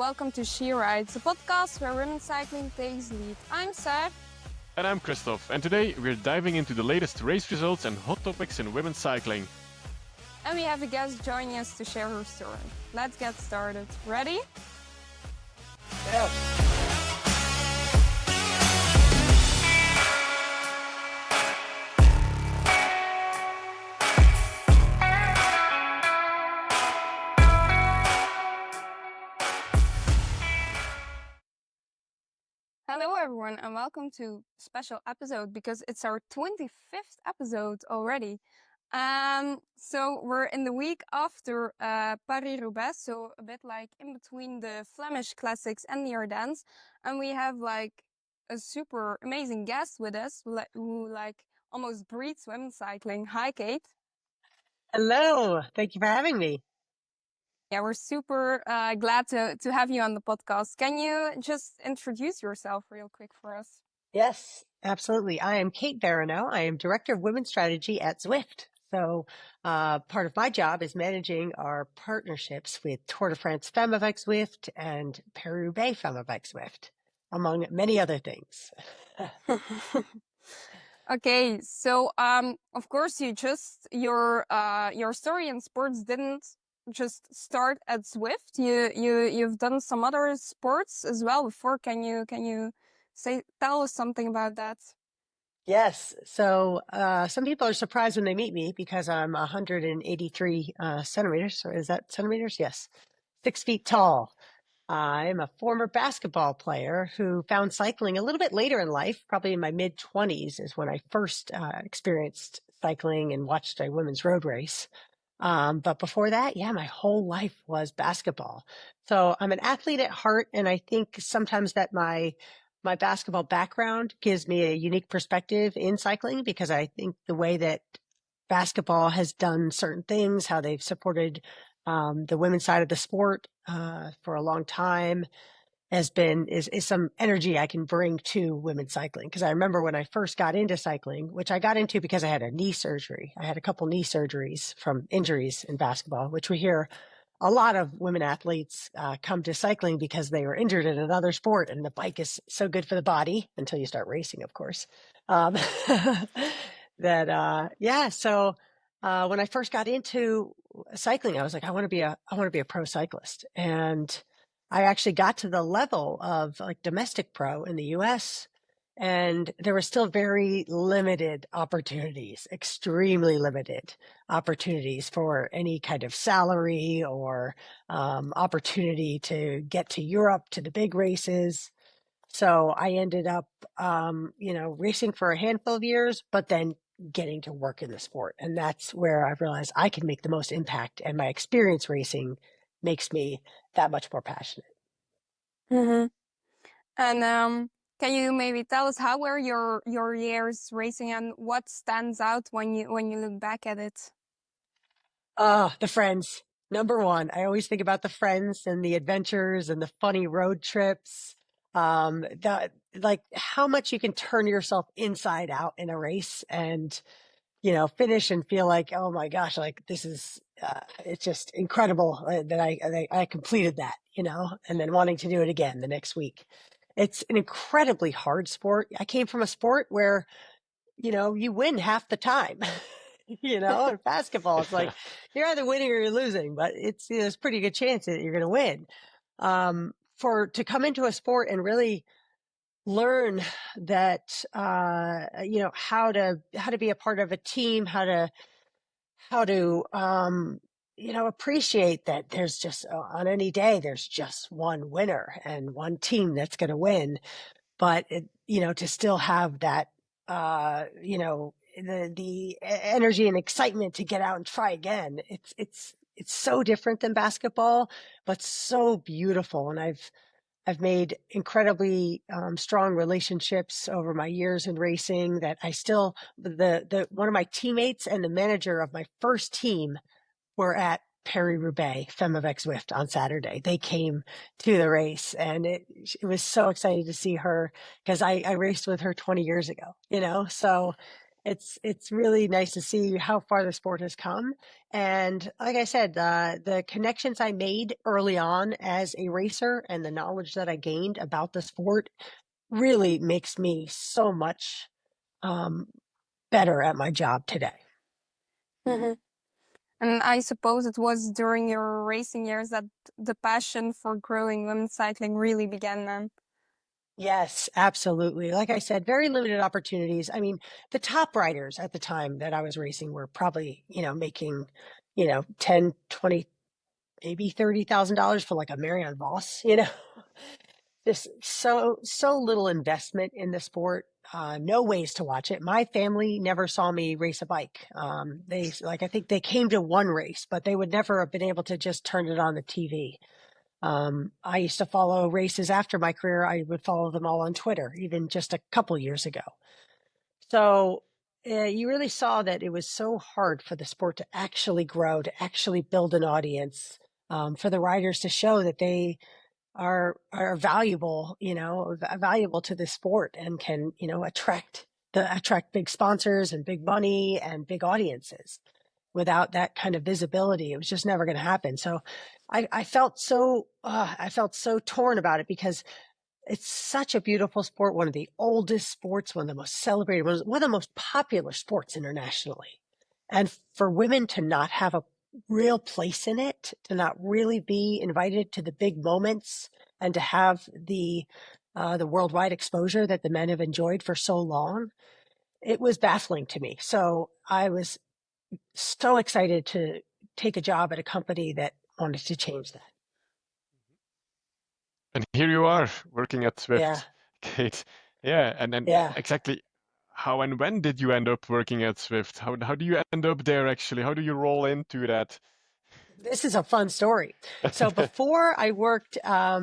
welcome to She Rides, a podcast where women's cycling takes lead. I'm Saar. And I'm Kristof, and today we're diving into the latest race results and hot topics in women's cycling. And we have a guest joining us to share her story. Let's get started. Ready? Yeah. Hello everyone and welcome to a special episode because it's our 25th episode already. So we're in the week after Paris-Roubaix, so a bit like in between the Flemish classics and the Ardennes, and we have like a super amazing guest with us who almost breathes women's cycling. Hi, Kate. Hello. Thank you for having me. Yeah, we're super glad to have you on the podcast. Can you just introduce yourself real quick for us? Yes, absolutely. I am Kate Veronneau. I am Director of Women's Strategy at Zwift. So part of my job is managing our partnerships with Tour de France Femmes avec Zwift and Paris-Roubaix Femmes avec Zwift, among many other things. Okay, so of course your story in sports didn't just start at Zwift. You've done some other sports as well before. Can you tell us something about that? Yes. So some people are surprised when they meet me because I'm 183 centimeters. Or is that centimeters? Yes. 6 feet tall. I'm a former basketball player who found cycling a little bit later in life, probably in my mid-20s is when I first experienced cycling and watched a women's road race. But before that, yeah, my whole life was basketball. So I'm an athlete at heart, and I think sometimes that my basketball background gives me a unique perspective in cycling because I think the way that basketball has done certain things, how they've supported the women's side of the sport for a long time is some energy I can bring to women's cycling. Because I remember when I first got into cycling, which I got into because I had a knee surgery. I had a couple knee surgeries from injuries in basketball, which we hear a lot of women athletes come to cycling because they were injured in another sport, and the bike is so good for the body until you start racing, of course. So when I first got into cycling, I was like, I want to be a pro cyclist. And I actually got to the level of like domestic pro in the US, and there were still very limited opportunities, extremely limited opportunities for any kind of salary or opportunity to get to Europe, to the big races. So I ended up, racing for a handful of years, but then getting to work in the sport. And that's where I realized I can make the most impact, and my experience racing makes me that much more passionate. Mm-hmm. And can you maybe tell us how were your years racing and what stands out when you look back at it? The friends. Number one, I always think about the friends and the adventures and the funny road trips. Like how much you can turn yourself inside out in a race and, finish and feel like, oh my gosh, like this is, it's just incredible that I completed that, and then wanting to do it again the next week. It's an incredibly hard sport. I came from a sport where, you win half the time. In basketball, it's like you're either winning or you're losing, but there's a pretty good chance that you're going to win. To come into a sport and really learn that, how to be a part of a team, how to appreciate that there's just on any day, there's just one winner and one team that's going to win. But, to still have that, the energy and excitement to get out and try again. It's so different than basketball, but so beautiful. And I've made incredibly strong relationships over my years in racing that I still, one of my teammates and the manager of my first team were at Paris-Roubaix Femmes avec Zwift on Saturday. They came to the race, and it was so exciting to see her because I raced with her 20 years ago, so It's really nice to see how far the sport has come. And like I said, the connections I made early on as a racer and the knowledge that I gained about the sport really makes me so much um, better at my job today. Hmm. And I suppose it was during your racing years that the passion for growing women's cycling really began then. Yes, absolutely. Like I said, very limited opportunities. I mean, the top riders at the time that I was racing were probably, making, 10, 20, maybe $30,000 for like a Marianne Voss. Just so little investment in the sport. No ways to watch it. My family never saw me race a bike. I think they came to one race, but they would never have been able to just turn it on the TV. I used to follow races after my career. I would follow them all on Twitter, even just a couple years ago. So you really saw that it was so hard for the sport to actually grow, to actually build an audience, for the riders to show that they are valuable, valuable to the sport and can, attract big sponsors and big money and big audiences. Without that kind of visibility, it was just never going to happen. So I felt so torn about it because it's such a beautiful sport, one of the oldest sports, one of the most celebrated, one of the most popular sports internationally. And for women to not have a real place in it, to not really be invited to the big moments, and to have the worldwide exposure that the men have enjoyed for so long, it was baffling to me. So I was so excited to take a job at a company that wanted to change that. And here you are working at Yeah, Zwift, Kate. Yeah, and then yeah. exactly how and when did you end up working at Zwift? How do you end up there actually? How do you roll into that? This is a fun story. So before I worked at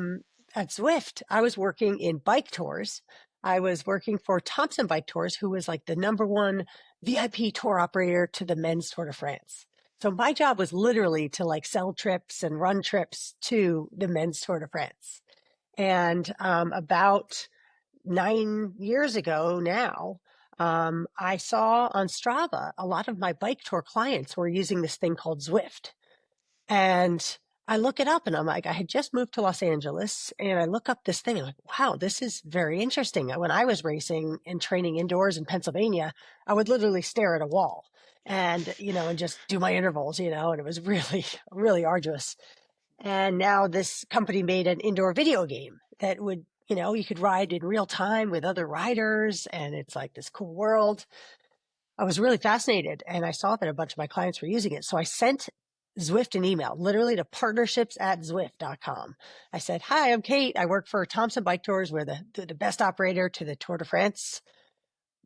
Zwift, I was working in bike tours. I was working for Thompson Bike Tours, who was like the number one VIP tour operator to the men's Tour de France. So my job was literally to like sell trips and run trips to the men's Tour de France. And about 9 years ago now, I saw on Strava a lot of my bike tour clients were using this thing called Zwift. And I look it up and I'm like, I had just moved to Los Angeles and I look up this thing. I'm like, wow, this is very interesting. When I was racing and training indoors in Pennsylvania, I would literally stare at a wall and, and just do my intervals, and it was really, really arduous. And now this company made an indoor video game that would, you could ride in real time with other riders. And it's like this cool world. I was really fascinated and I saw that a bunch of my clients were using it. So I sent Zwift an email, literally to partnerships@zwift.com. I said, hi, I'm Kate. I work for Thompson Bike Tours. We're the best operator to the Tour de France.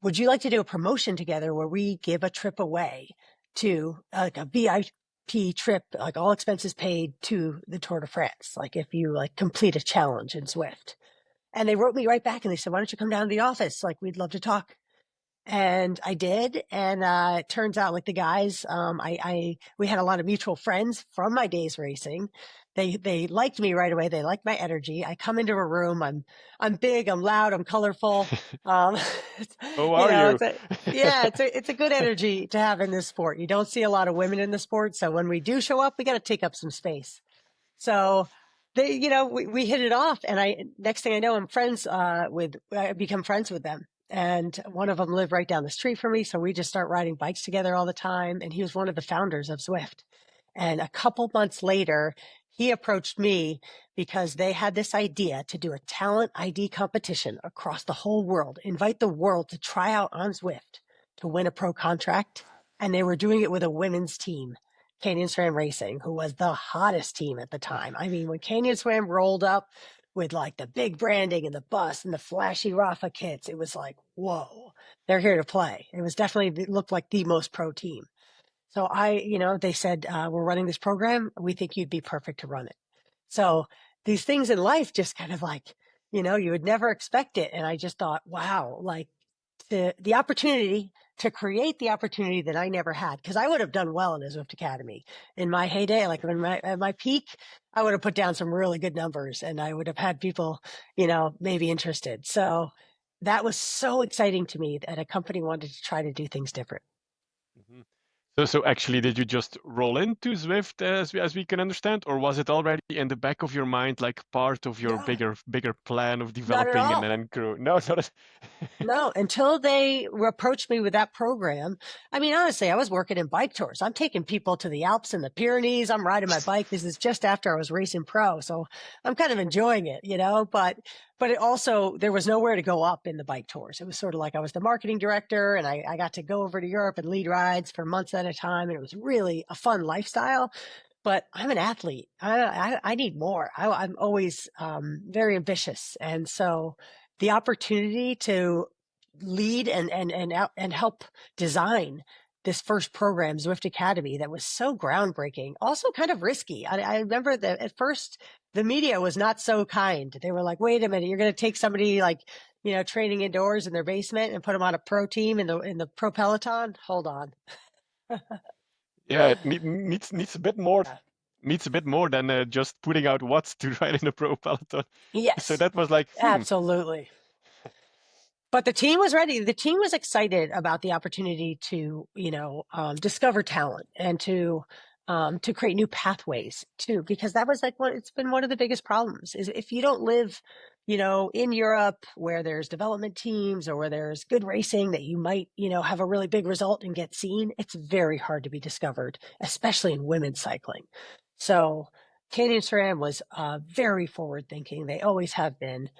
Would you like to do a promotion together where we give a trip away to like a VIP trip, like all expenses paid to the Tour de France? Like if you like complete a challenge in Zwift. And they wrote me right back and they said, why don't you come down to the office? Like we'd love to talk. And I did. And it turns out like the guys, we had a lot of mutual friends from my days racing. They liked me right away. They liked my energy. I come into a room. I'm big, I'm loud, I'm colorful. Um, How are you? it's a good energy to have in this sport. You don't see a lot of women in the sport. So when we do show up, we got to take up some space. So we hit it off. And next thing I know, I become friends with them. And one of them lived right down the street from me. So we just start riding bikes together all the time. And he was one of the founders of Zwift. And a couple months later, he approached me because they had this idea to do a talent ID competition across the whole world, invite the world to try out on Zwift to win a pro contract. And they were doing it with a women's team, Canyon Swam Racing, who was the hottest team at the time. I mean, when Canyon Swam rolled up with like the big branding and the bus and the flashy Rafa kits, it was like, whoa, they're here to play. It looked like the most pro team. So they said, we're running this program. We think you'd be perfect to run it. So these things in life just kind of like, you would never expect it. And I just thought, wow, like the opportunity to create the opportunity that I never had, because I would have done well in the Zwift Academy in my heyday. Like at my peak, I would have put down some really good numbers and I would have had people, maybe interested. So that was so exciting to me that a company wanted to try to do things different. Mhm. So actually, did you just roll into Zwift as we can understand, or was it already in the back of your mind, like part of your No, bigger plan of not at developing and all. then grow? No, not. No, until they approached me with that program. I mean, honestly, I was working in bike tours. I'm taking people to the Alps and the Pyrenees. I'm riding my bike. This is just after I was racing pro. So I'm kind of enjoying it, but it also, there was nowhere to go up in the bike tours. It was sort of like I was the marketing director and I got to go over to Europe and lead rides for months at a time. And it was really a fun lifestyle. But I'm an athlete. I need more. I'm always very ambitious. And so the opportunity to lead and help design this first program, Zwift Academy, that was so groundbreaking, also kind of risky. I remember that at first the media was not so kind. They were like, wait a minute, you're going to take somebody like, training indoors in their basement and put them on a pro team in the pro peloton. Hold on. Yeah, it needs a bit more. Needs a bit more than just putting out watts to ride in a pro peloton. So Yes, that was like, absolutely. But the team was ready. The team was excited about the opportunity to, discover talent and to create new pathways too, because that was like it's been one of the biggest problems is if you don't live, in Europe where there's development teams or where there's good racing that you might, have a really big result and get seen, it's very hard to be discovered, especially in women's cycling. So Kate and SRAM was very forward thinking. They always have been.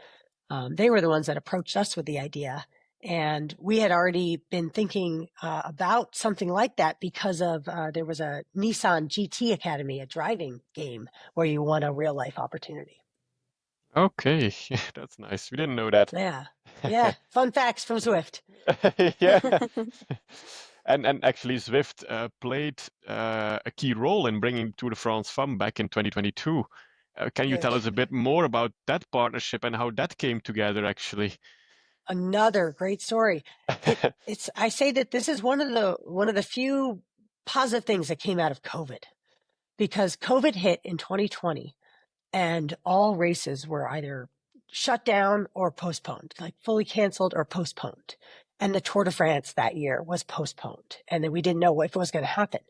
They were the ones that approached us with the idea. And we had already been thinking about something like that because of there was a Nissan GT Academy, a driving game where you won a real life opportunity. okay, that's nice. We didn't know that. Yeah. Yeah. Fun facts from Zwift. Yeah. And actually, Zwift played a key role in bringing Tour de France Femmes back in 2022. Can you tell us a bit more about that partnership and how that came together, actually? Another great story. I say that this is one of the few positive things that came out of COVID, because COVID hit in 2020 and all races were either shut down or postponed, like fully canceled or postponed. And the Tour de France that year was postponed. And then we didn't know if it was going to happen.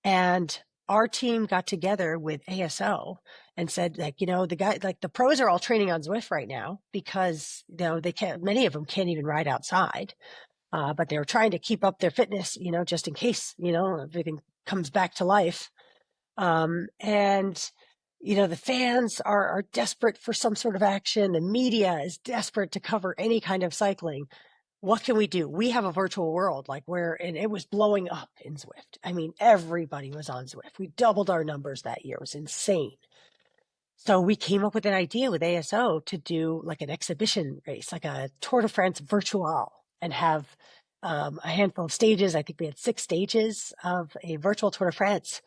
And our team got together with ASO and said, the pros are all training on Zwift right now because, many of them can't even ride outside. But they were trying to keep up their fitness, just in case, everything comes back to life. And the fans are desperate for some sort of action. The media is desperate to cover any kind of cycling. What can we do? We have a virtual world and it was blowing up in Zwift. I mean, everybody was on Zwift. We doubled our numbers that year. It was insane. So we came up with an idea with ASO to do like an exhibition race, like a Tour de France virtual, and have a handful of stages. I think we had 6 stages of a virtual Tour de France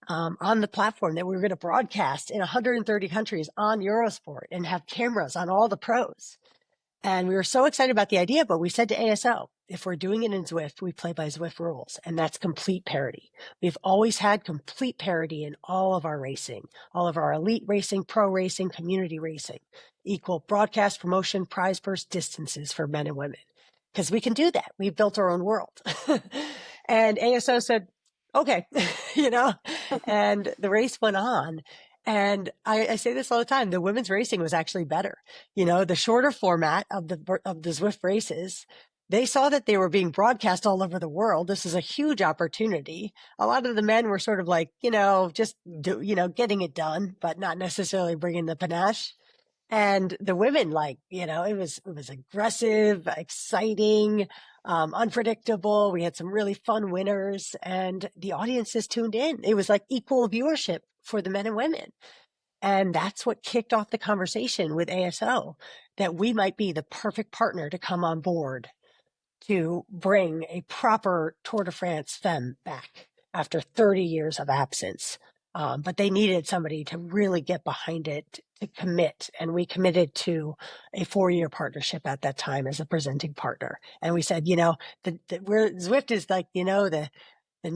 on the platform that we were going to broadcast in 130 countries on Eurosport and have cameras on all the pros. And we were so excited about the idea, but we said to ASO, if we're doing it in Zwift, we play by Zwift rules, and that's complete parity. We've always had complete parity in all of our racing, all of our elite racing, pro racing, community racing, equal broadcast, promotion, prize purse, distances for men and women, because we can do that. We've built our own world. And ASO said, okay, and the race went on. And I say this all the time, the women's racing was actually better. The shorter format of the Zwift races, they saw that they were being broadcast all over the world. This is a huge opportunity. A lot of the men were sort of like, just getting it done, but not necessarily bringing the panache. And the women, it was aggressive, exciting, unpredictable. We had some really fun winners and the audiences tuned in. It was like equal viewership for the men and women. And that's what kicked off the conversation with ASO, that we might be the perfect partner to come on board to bring a proper Tour de France Femme back after 30 years of absence. But they needed somebody to really get behind it, to commit. And we committed to a 4-year partnership at that time as a presenting partner. And we said, Zwift is like, the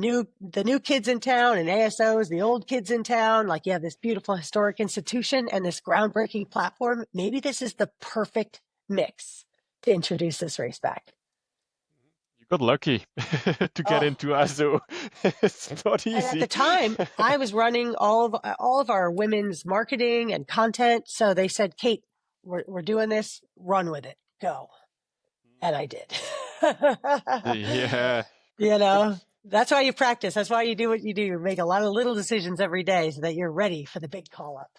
new kids in town, and ASO is the old kids in town. Like, you have this beautiful historic institution and this groundbreaking platform. Maybe this is the perfect mix to introduce this race back. You got lucky to get Oh. into ASO. It's not easy. And at the time, I was running all of our women's marketing and content. So they said, Kate, we're doing this. Run with it. Go. And I did. Yeah. You know, that's why you practice. That's why you do what you do. You make a lot of little decisions every day so that you're ready for the big call up.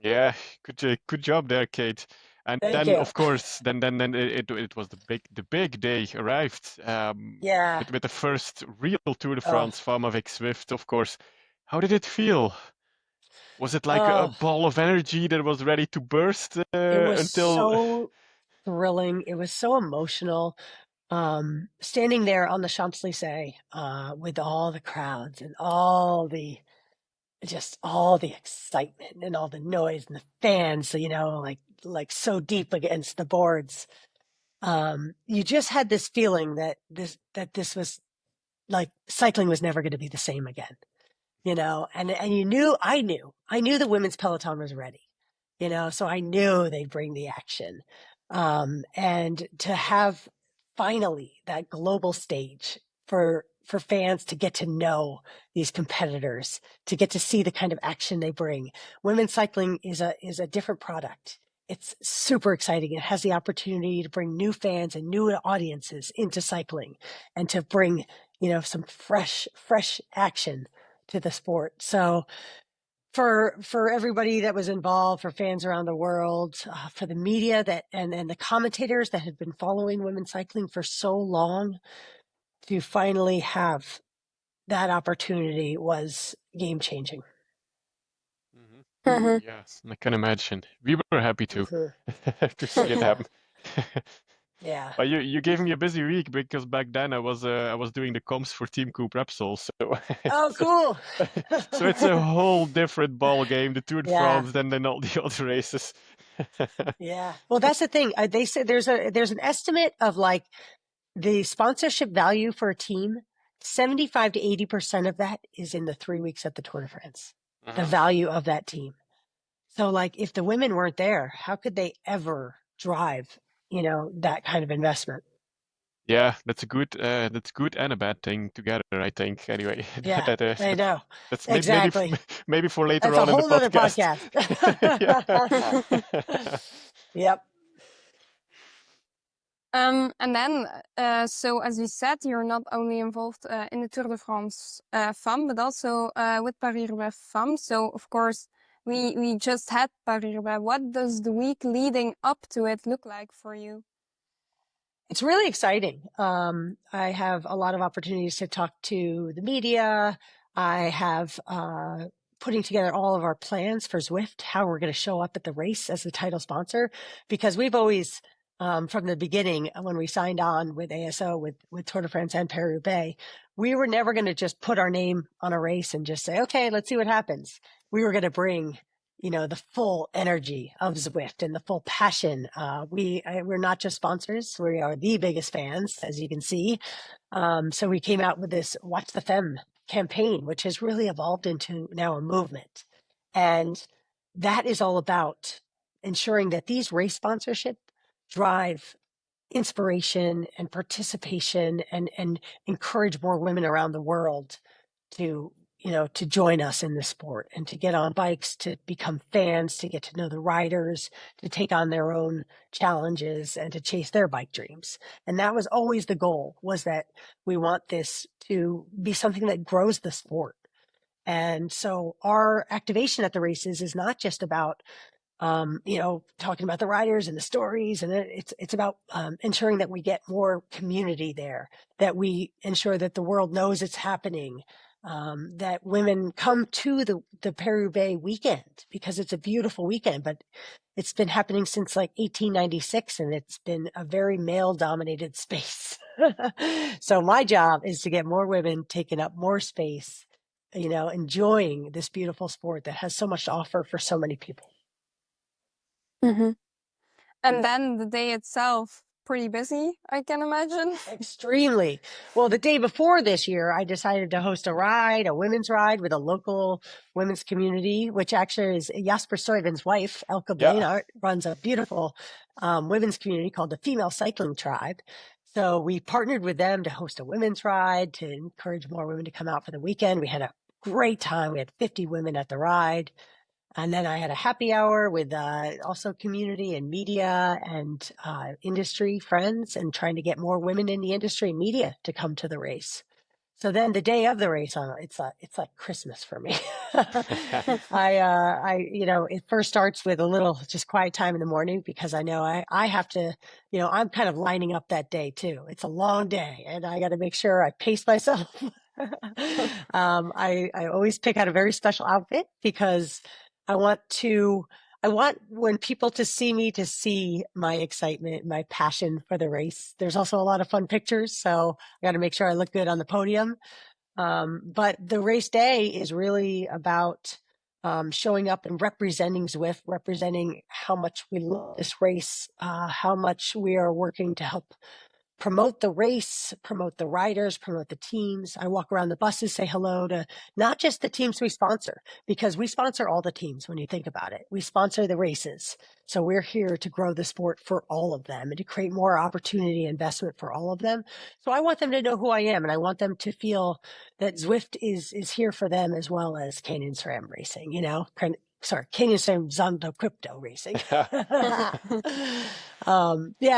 Yeah, good job there, Kate. And Thank then, you. of course, then it was the big day arrived. Yeah. With the first real Tour de Oh. France Femmes avec Zwift, of course. How did it feel? Was it like a Oh. ball of energy that was ready to burst It was until? so thrilling. It was so emotional. Standing there on the Champs-Élysées, with all the crowds and all the excitement and all the noise and the fans, you know, like so deep against the boards. You just had this feeling that this was like cycling was never going to be the same again, you know, and I knew the women's peloton was ready, you know, so I knew they'd bring the action. And to have finally that global stage for fans to get to know these competitors, to get to see the kind of action they bring. Women's cycling is a different product. It's super exciting. It has the opportunity to bring new fans and new audiences into cycling and to bring, you know, some fresh action to the sport. So for everybody that was involved, for fans around the world, for the media and the commentators that had been following women's cycling for so long, to finally have that opportunity was game changing. Yes, I can imagine. We were happy to see it happen. Yeah. But you gave me a busy week because back then I was doing the comms for Team Coop Repsol, so Oh, cool. so it's a whole different ball game, the Tour de Yeah. France, than all the other races. Yeah. Well, that's the thing. They said there's an estimate of like the sponsorship value for a team. 75 to 80% of that is in the 3 weeks at the Tour de France. The value of that team. So like if the women weren't there, how could they ever drive, you know, that kind of investment? Yeah, that's good and a bad thing together, I think. Anyway, Yeah, I know. that's Exactly. maybe for later That's a on in the whole nother podcast. podcast. Yep. And then, so as you said, you're not only involved in the Tour de France Femmes, but also with Paris-Roubaix Femmes. So, of course, we just had Paris-Roubaix. What does the week leading up to it look like for you? It's really exciting. I have a lot of opportunities to talk to the media. I have putting together all of our plans for Zwift, how we're going to show up at the race as the title sponsor, because we've always, from the beginning, when we signed on with ASO, with Tour de France and Paris-Roubaix, we were never going to just put our name on a race and just say, okay, let's see what happens. We were going to bring, you know, the full energy of Zwift and the full passion. We're not just sponsors. We are the biggest fans, as you can see. So we came out with this Watch the Femmes campaign, which has really evolved into now a movement. And that is all about ensuring that these race sponsorship drive inspiration and participation and encourage more women around the world to, you know, to join us in the sport and to get on bikes, to become fans, to get to know the riders, to take on their own challenges and to chase their bike dreams. And that was always the goal, was that we want this to be something that grows the sport. And so our activation at the races is not just about you know, talking about the riders and the stories, and it's about ensuring that we get more community there, that we ensure that the world knows it's happening, that women come to the Paris-Roubaix weekend because it's a beautiful weekend, but it's been happening since like 1896, and it's been a very male-dominated space. So my job is to get more women taking up more space, you know, enjoying this beautiful sport that has so much to offer for so many people. And then the day itself, pretty busy, I can imagine. Extremely. Well, the day before this year, I decided to host a women's ride with a local women's community, which actually is Jasper Stuyven's wife, Elke Yeah. Bleenart, runs a beautiful women's community called the Female Cycling Tribe. So we partnered with them to host a women's ride to encourage more women to come out for the weekend. We had a great time. We had 50 women at the ride. And then I had a happy hour with also community and media and industry friends, and trying to get more women in the industry and media to come to the race. So then the day of the race, it's like Christmas for me. It first starts with a little just quiet time in the morning, because I know I have to, I'm kind of lining up that day too. It's a long day, and I got to make sure I pace myself. I always pick out a very special outfit, because I want when people to see my excitement, my passion for the race. There's also a lot of fun pictures, so I got to make sure I look good on the podium. But the race day is really about showing up and representing Zwift, representing how much we love this race, how much we are working to help promote the race, promote the riders, promote the teams. I walk around the buses, say hello to not just the teams we sponsor, because we sponsor all the teams when you think about it. We sponsor the races. So we're here to grow the sport for all of them and to create more opportunity and investment for all of them. So I want them to know who I am, and I want them to feel that Zwift is here for them, as well as Canyon SRAM racing, Canyon SRAM Zondo crypto racing.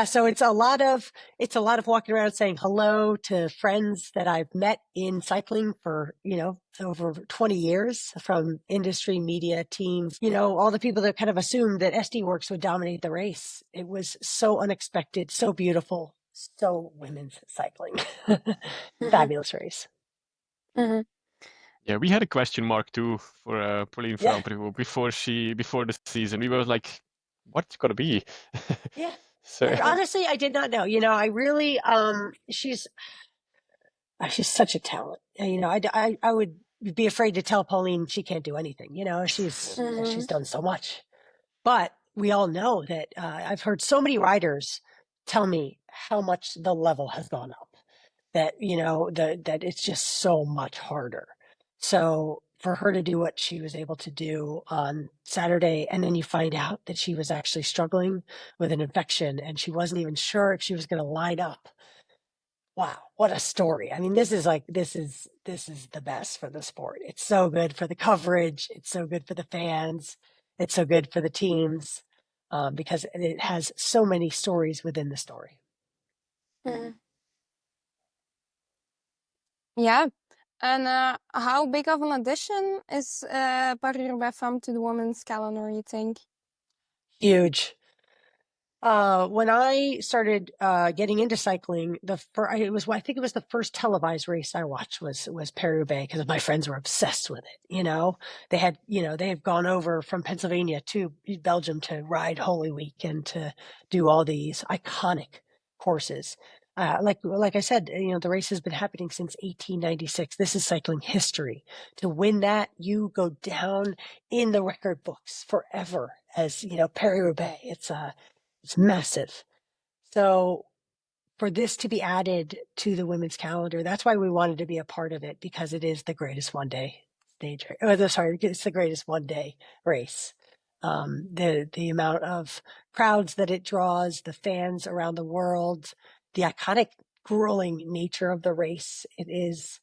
So it's a lot of walking around saying hello to friends that I've met in cycling for, over 20 years, from industry, media, teams, all the people that kind of assumed that SD Works would dominate the race. It was so unexpected, so beautiful, so women's cycling. Fabulous race. Mhm. Yeah, we had a question mark too for Pauline Yeah. Van before the season. We were like, what's gonna be? Yeah. So Honestly, I did not know. I really, she's such a talent. I would be afraid to tell Pauline she can't do anything. She's done so much. But we all know that I've heard so many riders tell me how much the level has gone up. That that it's just so much harder. So for her to do what she was able to do on Saturday, and then you find out that she was actually struggling with an infection, and she wasn't even sure if she was going to line up. Wow, what a story. I mean, this is the best for the sport. It's so good for the coverage. It's so good for the fans. It's so good for the teams, because it has so many stories within the story. Yeah. And how big of an addition is Paris-Roubaix Femmes to the women's calendar, you think? Huge. When I started getting into cycling, I think it was the first televised race I watched was Paris-Roubaix, because my friends were obsessed with it. They had gone over from Pennsylvania to Belgium to ride Holy Week and to do all these iconic courses. Like I said, the race has been happening since 1896. This is cycling history. To win that, you go down in the record books forever as Paris-Roubaix. It's massive. So for this to be added to the women's calendar, that's why we wanted to be a part of it, because it is the greatest one-day it's the greatest one-day race. The amount of crowds that it draws, the fans around the world, the iconic grueling nature of the race. It is,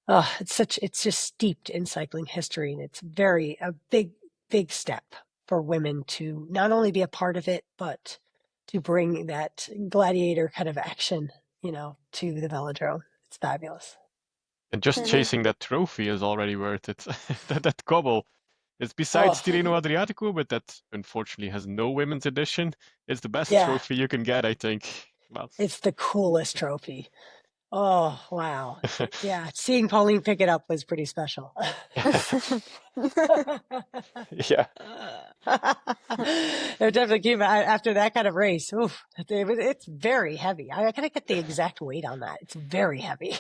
it's just steeped in cycling history, and it's a big step for women to not only be a part of it, but to bring that gladiator kind of action, to the velodrome. It's fabulous. and just chasing that trophy is already worth it. that cobble. It's besides Tirreno Adriatico, but that unfortunately has no women's edition. It's the best trophy you can get, I think. Well, it's the coolest trophy. Oh, wow. Yeah. Seeing Pauline pick it up was pretty special. Yeah. It definitely came after that kind of race. Oof, it's very heavy. I gotta get the exact weight on that. It's very heavy.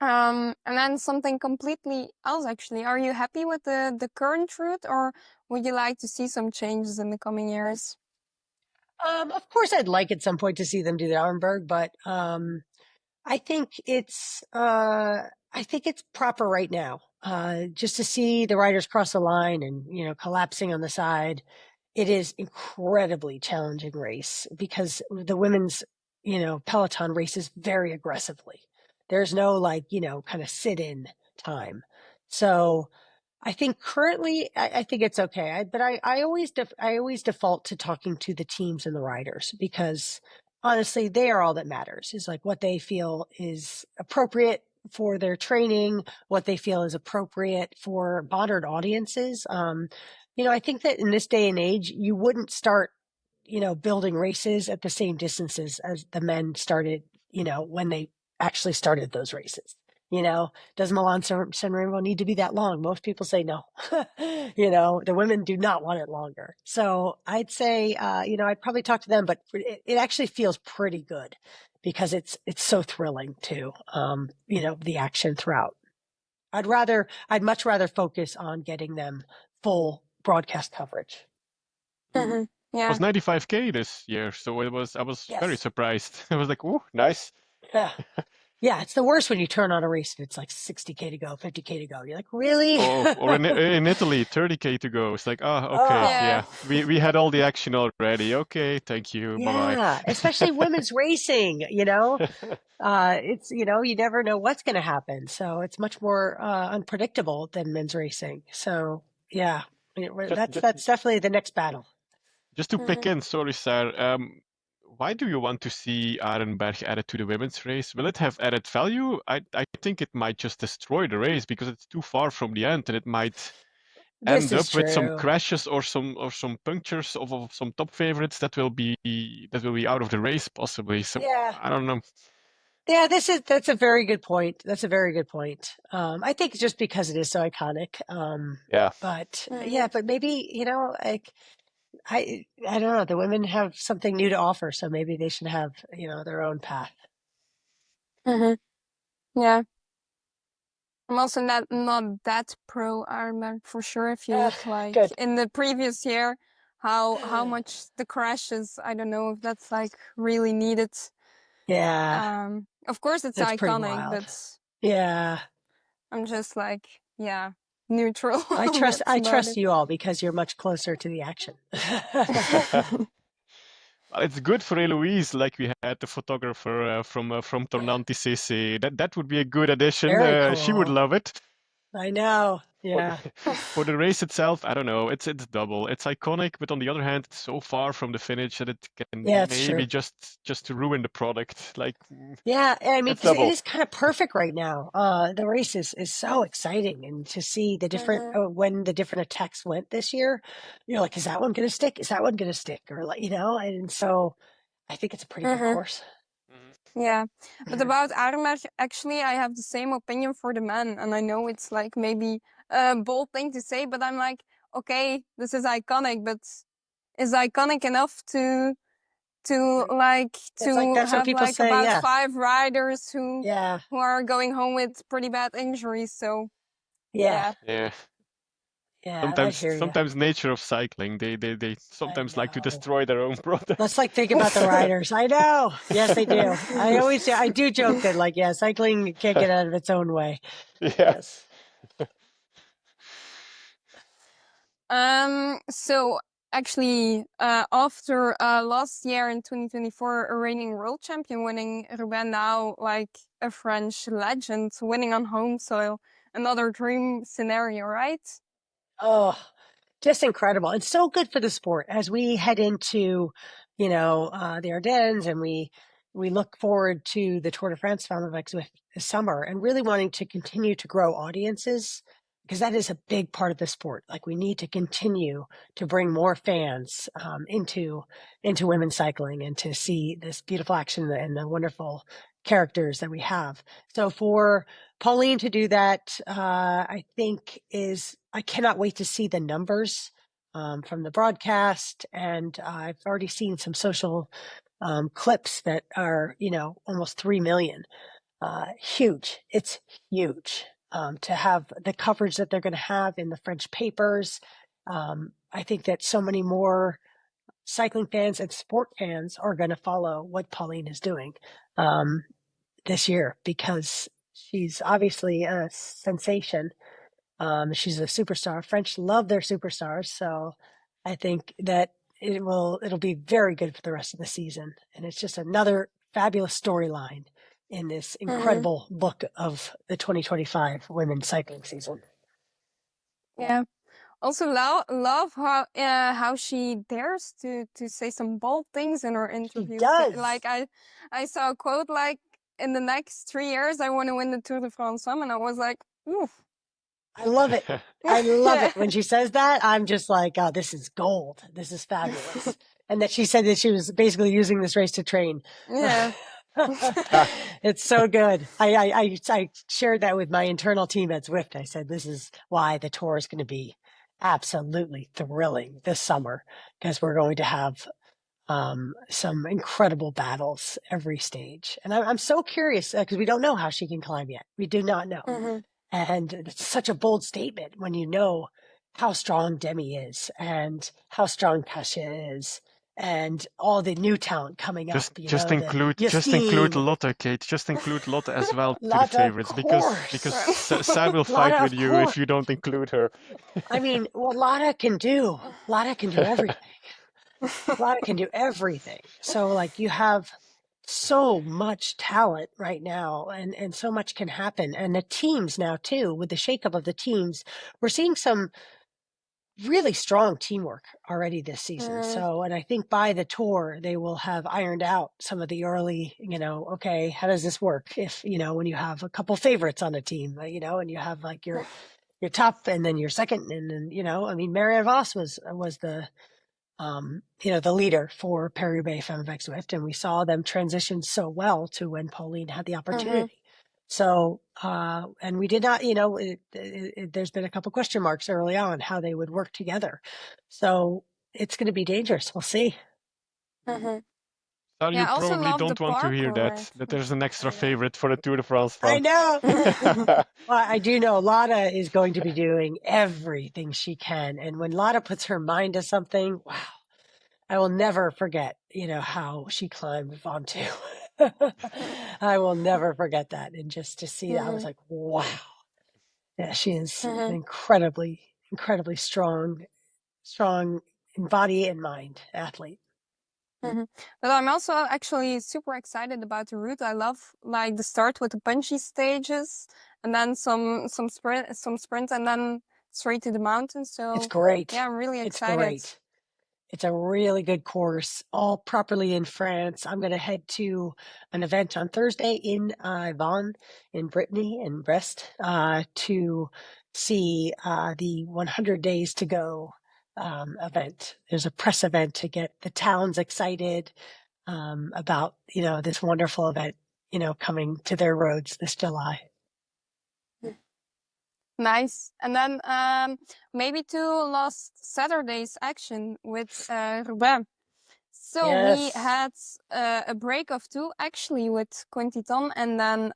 And then something completely else, actually. Are you happy with the current route, or would you like to see some changes in the coming years? Of course, I'd like at some point to see them do the Arenberg, but I think it's proper right now. Just to see the riders cross the line and collapsing on the side. It is incredibly challenging race because the women's peloton races very aggressively. There's no kind of sit in time. So I think currently, I think it's okay. But I always default to talking to the teams and the riders because honestly, they are all that matters. Is like what they feel is appropriate for their training, what they feel is appropriate for modern audiences. I think that in this day and age, you wouldn't start, building races at the same distances as the men started, when they actually started those races. Does Milan San Remo need to be that long? Most people say no. The women do not want it longer. So I'd say, I'd probably talk to them, but it actually feels pretty good because it's so thrilling too. The action throughout. I'd much rather focus on getting them full broadcast coverage. Mm-hmm. It Yeah. was 95K this year, so I was very Yes. surprised. I was like, "Ooh, nice." Yeah. Yeah, it's the worst when you turn on a race and it's like 60K to go, 50K to go. You're like, really? Or in Italy, 30K to go. It's like, okay, Oh, Yeah. yeah, we had all the action already. Okay, thank you, bye yeah. Especially women's racing, it's, you never know what's going to happen. So it's much more unpredictable than men's racing. So yeah, Just that's definitely the next battle. just to pick Mm-hmm. in, sorry, Saar. Why do you want to see Arenberg added to the women's race? Will it have added value? I think it might just destroy the race because it's too far from the end, and it might This end is up with some true. crashes or some punctures of some top favorites that will be out of the race possibly. So Yeah. I don't know. Yeah, that's a very good point. That's a very good point. I think just because it is so iconic. Yeah. But Mm-hmm. yeah, but maybe, like I don't know, the women have something new to offer, so maybe they should have, their own path. Mm-hmm. Yeah. I'm also not that pro Ironman for sure. If you look like Good. in the previous year, how much the crashes, I don't know if that's like really needed. Yeah, Of course it's that's pretty iconic, wild. but Yeah. I'm just like, yeah, neutral I trust that's I about trust it. you all because you're much closer to the action. Well, it's good for Eloise, like we had the photographer from Tornanti CC. That would be a good addition. Very She would cool. love it. I know. For, Yeah. for the race itself, I don't know. It's double. It's iconic, but on the other hand, it's so far from the finish that it Yeah, can it's true. maybe just to ruin the product. Like Yeah, I mean, it's because it double. is kind of perfect right now. The race is so exciting, and to see the different Mhm. when the different attacks went this year, you're like, is that one going to stick? Is that one going to stick? Or like, and so I think it's a pretty good Mhm. course. Yeah, but about Armag, actually, I have the same opinion for the men, and I know it's like maybe a bold thing to say, but I'm like, okay, this is iconic, but is iconic enough It's like to that's what have people like say. about Yeah, 5 riders yeah, who are going home with pretty bad injuries. So yeah, yeah. Yeah. yeah. I Sometimes hear you. sometimes nature of cycling, they I sometimes like to know. destroy their own Let's product. think about the riders. I know. Yes, they do. I do joke that yeah, cycling can't get out of its own way. Yeah. Yes. So actually, after last year in 2024, a reigning world champion winning Roubaix, now like a French legend winning on home soil, another dream scenario, right? Oh, just incredible. It's so good for the sport as we head into, the Ardennes and we look forward to the Tour de France Femmes this summer and really wanting to continue to grow audiences because that is a big part of the sport. Like we need to continue to bring more fans into women's cycling and to see this beautiful action and the wonderful characters that we have. So for Pauline to do that, I think I cannot wait to see the numbers from the broadcast. And I've already seen some social clips that are, almost 3 million. huge. It's huge to have the coverage that they're going to have in the French papers. I think that so many more cycling fans and sport fans are going to follow what Pauline is doing this year because she's obviously a sensation. She's a superstar. French love their superstars, so I think that it'll be very good for the rest of the season. And it's just another fabulous storyline in this incredible book of the 2025 women's cycling season. Yeah. Also love how she dares to say some bold things in her interviews. does. Like I saw a quote like, in the next 3 years I want to win the Tour de France Femmes, and I was like, ooh. I love it. I love it. When she says that, I'm just like, oh, this is gold. This is fabulous. And that she said that she was basically using this race to train. Yeah. It's so good. I shared that with my internal team at Zwift. I said, this is why the tour is going to be absolutely thrilling this summer, because we're going to have some incredible battles every stage. And I'm so curious because we don't know how she can climb yet. We do not know. And it's such a bold statement when you know how strong Demi is and how strong Tasha is and all the new talent coming up. Just include Lotte, Kate. Just include Lotte as well to the favorites because Saar will fight with you if you don't include her. I mean, what Lotte can do everything. Lotte can do everything. So like you have so much talent right now and so much can happen. And the teams now too, with the shakeup of the teams, we're seeing some really strong teamwork already this season. So, and I think by the tour, they will have ironed out some of the early, okay, how does this work? If, when you have a couple favorites on a team, and you have like your top and then your second, and then, I mean, Marianne Vos was the, the leader for Paris-Roubaix Femmes Zwift, and we saw them transition so well to when Pauline had the opportunity. So, and we did not, there's been a couple question marks early on how they would work together. So it's going to be dangerous. We'll see. Saar, you probably don't want to hear that there's an extra favorite for the Tour de France. I know. Well, I do know Lotte is going to be doing everything she can. And when Lotte puts her mind to something, wow, I will never forget, how she climbed Ventoux. I will never forget that. And just to see that, I was like, wow. Yeah, she is an incredibly, incredibly strong in body and mind athlete. But I'm also actually super excited about the route. I love like the start with the punchy stages and then some sprints and then straight to the mountains. So it's great. Yeah, I'm really excited. It's great. It's a really good course, all properly in France. I'm going to head to an event on Thursday in Yvonne, in Brittany, in Brest, to see the 100 Days to Go event. There's a press event to get the towns excited about, this wonderful event, coming to their roads this July. Nice. And then maybe to last Saturday's action with Roubaix. So we had a break of 2 actually with Quintiton, and then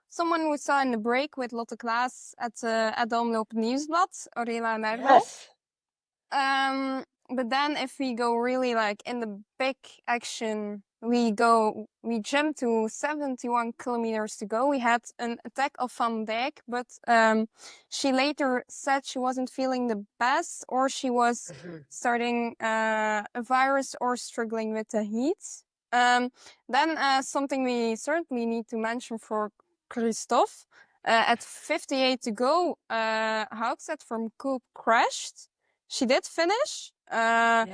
someone we saw in the break with Lotte Klaas at the Omloop Nieuwsblad, Aurela Nervo. But then if we go really like in the big action, we jump to 71 kilometers to go. We had an attack of Van Dijk, but she later said she wasn't feeling the best, or she was starting a virus or struggling with the heat. Then something we certainly need to mention for Kristof, at 58 to go, Haugstad from Coop crashed. She did finish, but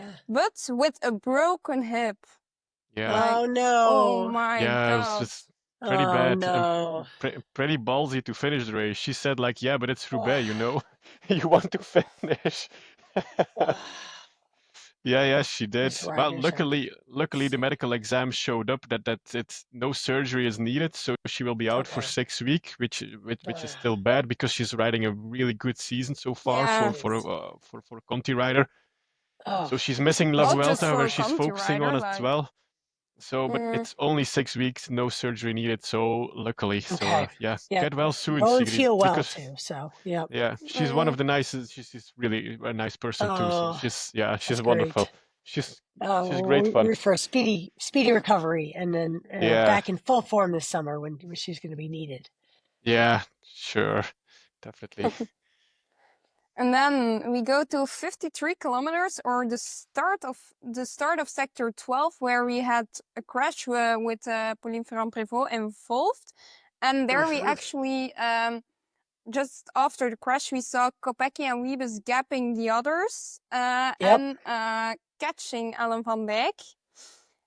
with a broken hip. Yeah. Like, oh no! Oh my god! Yeah, it was just pretty bad. No. And pretty ballsy to finish the race. She said, like, yeah, but it's Roubaix, you want to finish. Yeah, she did. Well, luckily, the medical exam showed up that no surgery is needed, so she will be out for 6 weeks, which is still bad because she's riding a really good season so far for a Conti rider. So she's missing La Vuelta, where she's focusing on it as well. So, but Mm, it's only 6 weeks, no surgery needed. So luckily, Okay. yeah, Yep. get well soon, Bones Sigrid, heal well because too. So, yep. yeah, she's one of mm. the nicest. She's really a nice person too. So Oh, she's that's wonderful. great. She's Oh, great we fun. root for a speedy recovery, and then Yeah, back in full form this summer when she's going to be needed. yeah, sure, definitely. And then we go to 53 kilometers, or the start of sector 12, where we had a crash with Pauline Ferrand-Prévot involved. And there we Mhm. actually, just after the crash, we saw Kopecky and Wiebes gapping the others Yep. and catching Ellen van Dijk.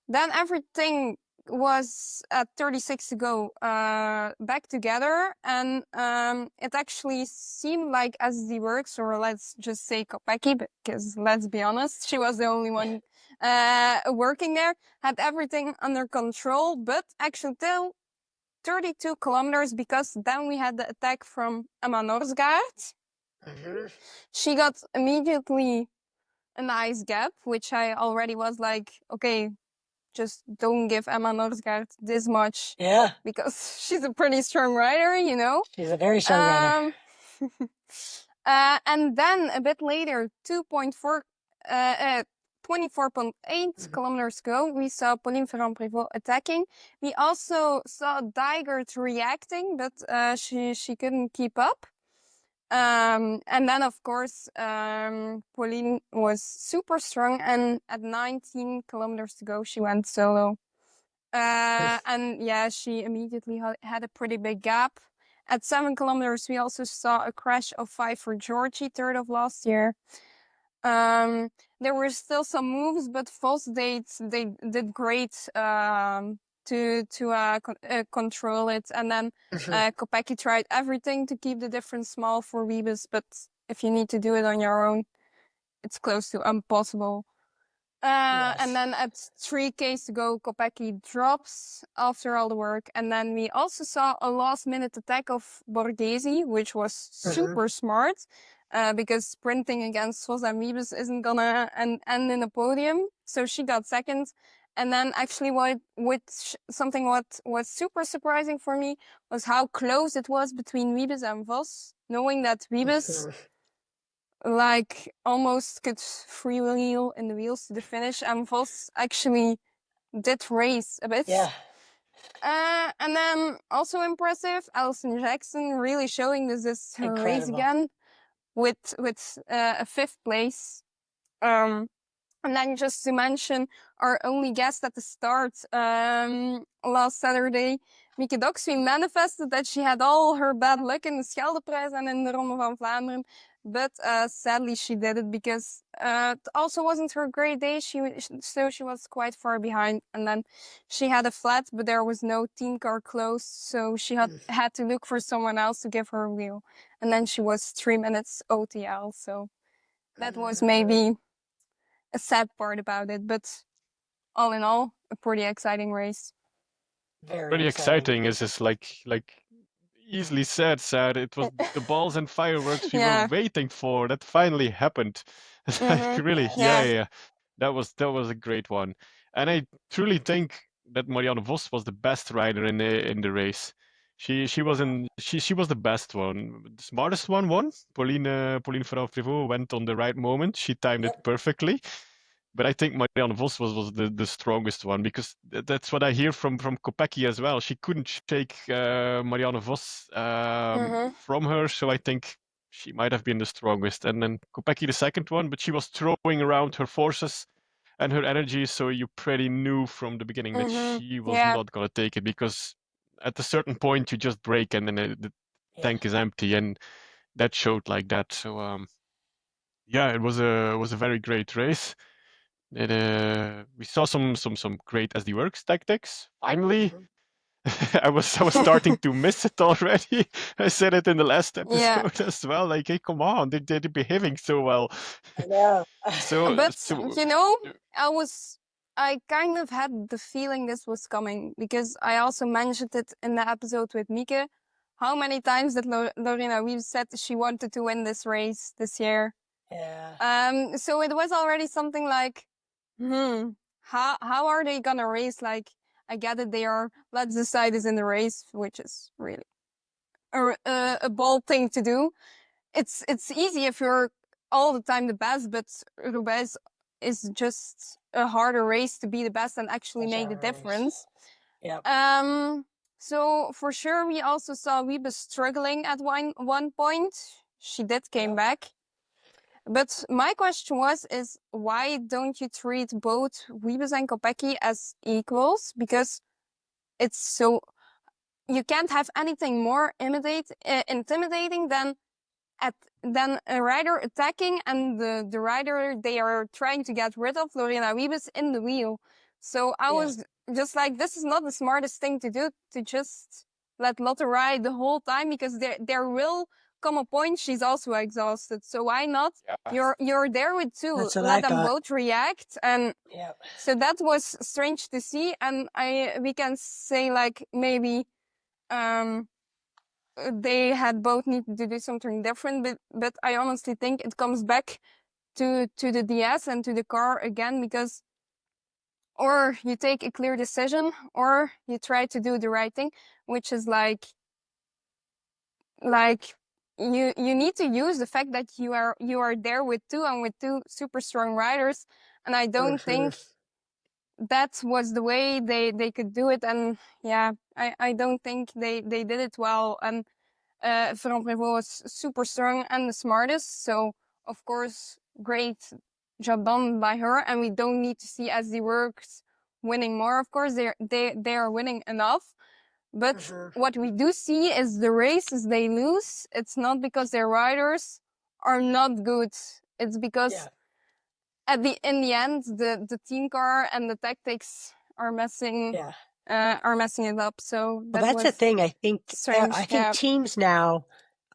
Then everything was at 36 to go back together, and it actually seemed like as the works, or let's just say Kopecky, because let's be honest, she was the only one working there, had everything under control, but actually till 32 kilometers, because then we had the attack from Emma Norsgaard. Mhm. She got immediately a nice gap, which I already was like, okay, just don't give Emma Norsgaard this much, Yeah. because she's a pretty strong rider, you know. She's a very strong rider. And then a bit later, 24.8 Mhm. kilometers ago, we saw Pauline Ferrand-Prévot attacking. We also saw Dijgert reacting, but she couldn't keep up. And then, of course, Pauline was super strong, and at 19 kilometers to go, she went solo. And yeah, she immediately had a pretty big gap. At 7 kilometers, we also saw a crash of 5 for Georgie, third of last year. There were still some moves, but Vos they did great to control it. And then Mhm. Kopecky tried everything to keep the difference small for Wiebes, but if you need to do it on your own, it's close to impossible. And Yes. then at 3Ks to go, Kopecky drops after all the work. And then we also saw a last-minute attack of Borghese, which was Mhm. super smart, because sprinting against Vos and Wiebes isn't gonna end in a podium. So she got second. And then actually what was super surprising for me was how close it was between Wiebes and Vos, knowing that Wiebes Mhm. like almost could freewheel in the wheels to the finish, and Vos actually did race a bit. Yeah. And then also impressive, Alison Jackson really showing this her race Incredible. again with a 5th place. And then just to mention our only guest at the start last Saturday, Mieke Dox, we manifested that she had all her bad luck in the Scheldeprijs and in the Ronde van Vlaanderen. But sadly, she did it because it also wasn't her great day. So she was quite far behind. And then she had a flat, but there was no team car close. So she had to look for someone else to give her a wheel. And then she was 3 minutes OTL. So that was maybe a sad part about it, but all in all, a pretty exciting race. Very Pretty exciting. exciting. It's just like easily said, Sad. It was the balls and fireworks we were Yeah. waiting for that finally happened. It's like Mm-hmm. really, Yes. Yeah. yeah. That was a great one. And I truly think that Marianne Vos was the best rider in the race. She was she was the best one. The smartest one won. Pauline Ferrand-Prévot went on the right moment. She timed it Yep. perfectly. But I think Marianne Vos was the strongest one, because that's what I hear from Kopecky as well. She couldn't shake Marianne Vos Mm-hmm. from her, so I think she might have been the strongest. And then Kopecky the second one, but she was throwing around her forces and her energy, so you pretty knew from the beginning that Mm-hmm. she was Yeah. not gonna take it, because at a certain point you just break and then the Yeah. tank is empty, and that showed like that. So yeah, it was a very great race. We saw some great SD Works tactics. Finally, Mhm. I was starting to miss it already. I said it in the last Yeah. episode as well. Like, hey, come on, they're behaving so well. I know. But So you know, I kind of had the feeling this was coming, because I also mentioned it in the episode with Mieke. How many times did Lorena Wiebes said she wanted to win this race this year? Yeah. So it was already something like, how are they gonna race? Like, I get it, they are, let's decide this in the race, which is really a bold thing to do. It's easy if you're all the time the best, but Roubaix is just a harder race to be the best and actually Such a make the hard race. difference. Yep. So for sure, we also saw Wiebe struggling at one point. She did came back. But my question is why don't you treat both Wiebes and Kopecky as equals? Because it's so, you can't have anything more intimidating than a rider attacking and the rider they are trying to get rid of, Lorena Wiebes, in the wheel. So I was just like, this is not the smartest thing to do, to just let Lotte ride the whole time, because there will come a point she's also exhausted. So why not? You're there with two. That's what Let I them thought. both react. And so that was strange to see. And we can say like maybe they had both needed to do something different, but I honestly think it comes back to the DS and to the car again, because or you take a clear decision or you try to do the right thing, which is like you need to use the fact that you are there with two super strong riders, and I don't think that was the way they could do it. And yeah, I don't think they did it well. And Veronneau was super strong and the smartest, so of course great job done by her, and we don't need to see SD Works winning more. Of course they are winning enough, but what we do see is the races they lose, it's not because their riders are not good, it's because in the end the team car and the tactics are messing it up. So that's the thing. I think strange. I think teams now,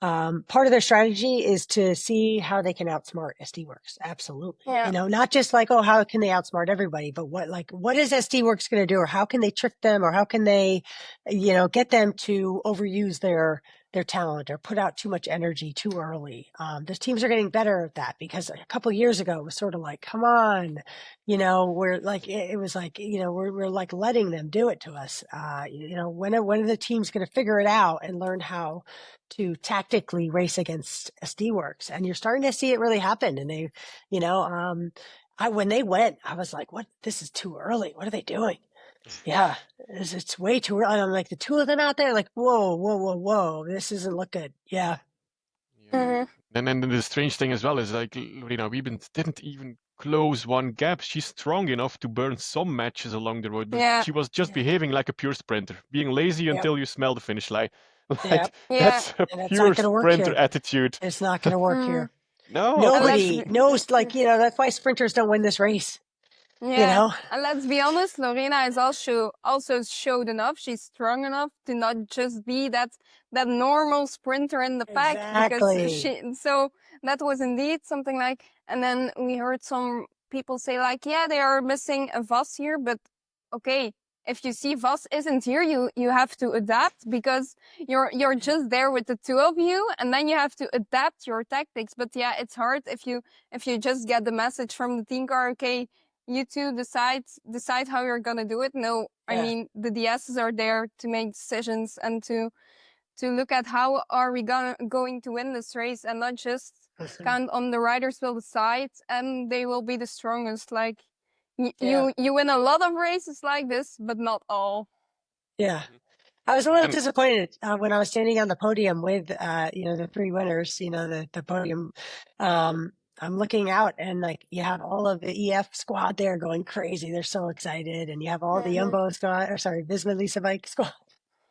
part of their strategy is to see how they can outsmart SD Works. Absolutely. You know, not just like, oh, how can they outsmart everybody, but what is SD Works going to do, or how can they trick them, or how can they, get them to overuse their talent or put out too much energy too early. The teams are getting better at that, because a couple of years ago it was sort of like, come on, we're like, it was like, we're like letting them do it to us. When are the teams going to figure it out and learn how to tactically race against SD Works? And you're starting to see it really happen. And they, when they went, I was like, what, this is too early. What are they doing? Yeah, it's way too early. I'm like, the two of them out there, like, whoa, this doesn't look good. Yeah. And then the strange thing as well is like Lorena Wiebes didn't even close one gap. She's strong enough to burn some matches along the road, but she was just behaving like a pure sprinter, being lazy until you smell the finish line. Like that's a pure sprinter attitude. It's not going to work here. No, nobody knows. Like, that's why sprinters don't win this race. And let's be honest, Lorena is also showed enough. She's strong enough to not just be that normal sprinter in the pack. Because so that was indeed something like. And then we heard some people say like, yeah, they are missing a Vos here, but okay, if you see Vos isn't here, you have to adapt, because you're just there with the two of you, and then you have to adapt your tactics. But yeah, it's hard if you just get the message from the team car, okay, you two decide how you're gonna do it. No, I mean, the DSs are there to make decisions and to look at how are we going to win this race, and not just count on the riders will decide and they will be the strongest. Like you win a lot of races like this, but not all. Yeah. I was a little disappointed when I was standing on the podium with, the three winners, the podium. I'm looking out and like you have all of the EF squad there going crazy. They're so excited. And you have all the Jumbo squad, Visma Lisa bike squad.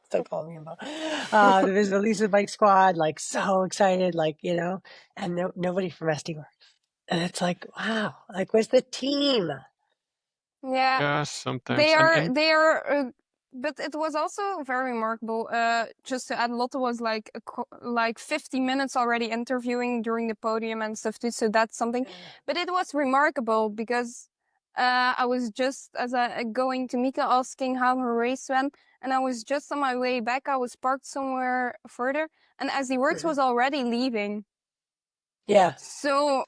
Still call me Jumbo. The Visma Lisa bike squad, like so excited, like, and nobody from SD Works. And it's like, wow, like where's the team? Yeah, sometimes. They are, but it was also very remarkable. Just to add, Lotte was like 50 minutes already interviewing during the podium and stuff too. So that's something. But it was remarkable because I was just going to Mika asking how her race went, and I was just on my way back. I was parked somewhere further, and SD Works was already leaving. Yeah. So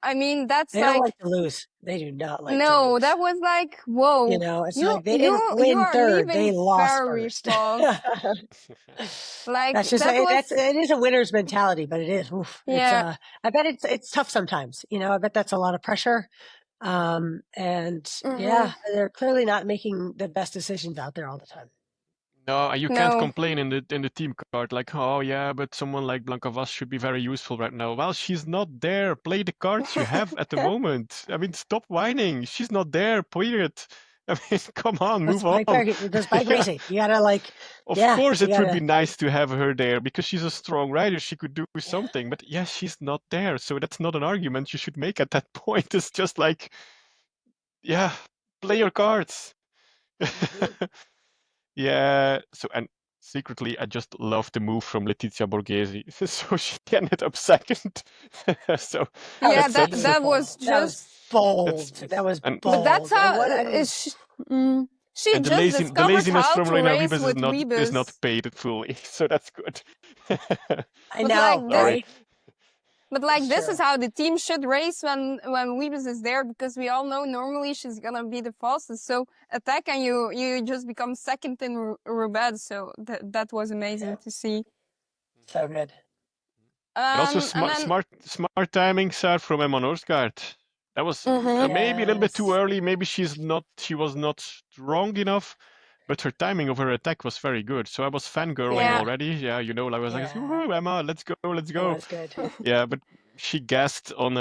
I mean, that's They don't like like to lose. They do not like to no, lose. that was like whoa. It's You like they didn't you win are third; they leaving lost very first. fast. Like That's just that was it is a winner's mentality, but it is. Oof, yeah. I bet it's tough sometimes. I bet that's a lot of pressure. And Mhm. they're clearly not making the best decisions out there all the time. No, you can't No. complain in the team card like, oh yeah, but someone like Blanca Vas should be very useful right now. Well, she's not there. Play the cards you have at the moment. I mean, stop whining. She's not there. Period. I mean, come on, move on. That's bike Yeah. racing. You gotta Of course, you it would be gotta. nice to have her there because she's a strong rider. She could do something, but yeah, she's not there. So that's not an argument you should make at that point. It's just like, yeah, play your cards. Yeah. So, and secretly, I just love the move from Letizia Borghese. So she ended up second. So Yeah, that's that was That was just bold. that's That was and but that's bold. And how what I mean, she and just the discovered laziness how from to Lorena race Wiebes with is not Wiebes. paid fully. So that's good. I But like know, this Sorry. right? But like It's this is true. how the team should race when Wiebes is there, because we all know normally she's gonna be the fastest. So attack and you just become second in Roubaix. So that was amazing to see. So good. And also And then smart timing, Saar, from Emma Norsgaard. That was maybe a little bit too Yes. early. Maybe she was not strong enough, but her timing of her attack was very good. So I was fangirling yeah, already. Yeah, I was like, Yeah. "Woohoo, Emma, let's go, let's It go." was good. Yeah, but she gassed on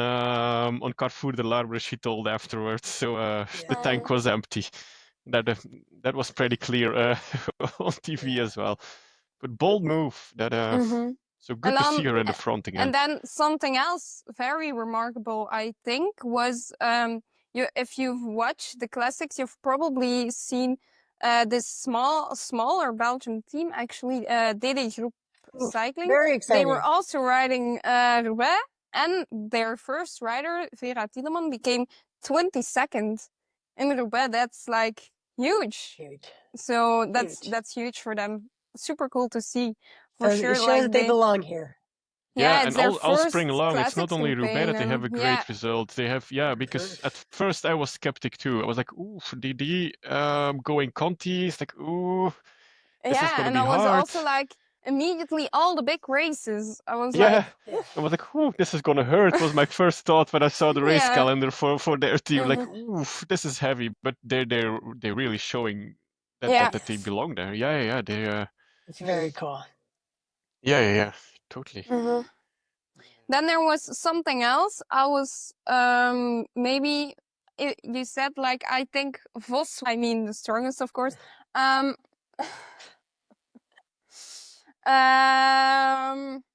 Carrefour de l'Arbre. She told afterwards, so the Yeah. tank was empty. That was pretty clear on TV Yeah. as well. But bold move. So and good to see then her in the front again. and then something else very remarkable, I think, was if you've watched the classics, you've probably seen this smaller Belgian team actually, DD Group Oof, Cycling. very They were exciting. also riding Roubaix, and their first rider, Vera Tiedemann, became 22nd in Roubaix. That's like huge. Huge. So Huge. that's huge for them. Super cool to see, for So it sure. shows Like that they belong here. Yeah, yeah, it's and their all spring first long, it's not classics only Roubaix campaign, that they have and a yeah, great result. They have, yeah, because at first I was skeptic too. I was like, ooh, DD going Conti, it's like, ooh, this is yeah, gonna and be I was hard. also like immediately all the big races. I was Yeah, like, I was like, ooh, this is gonna hurt. Was my first thought when I saw the race yeah, calendar for their team. Like, mhm, ooh, this is heavy, but they're really showing yeah. that they belong there. Yeah, yeah, yeah. They It's very cool. yeah, totally. Mhm. Then there was something else. I was maybe you said like I think Vos. I mean the strongest, of course. Um,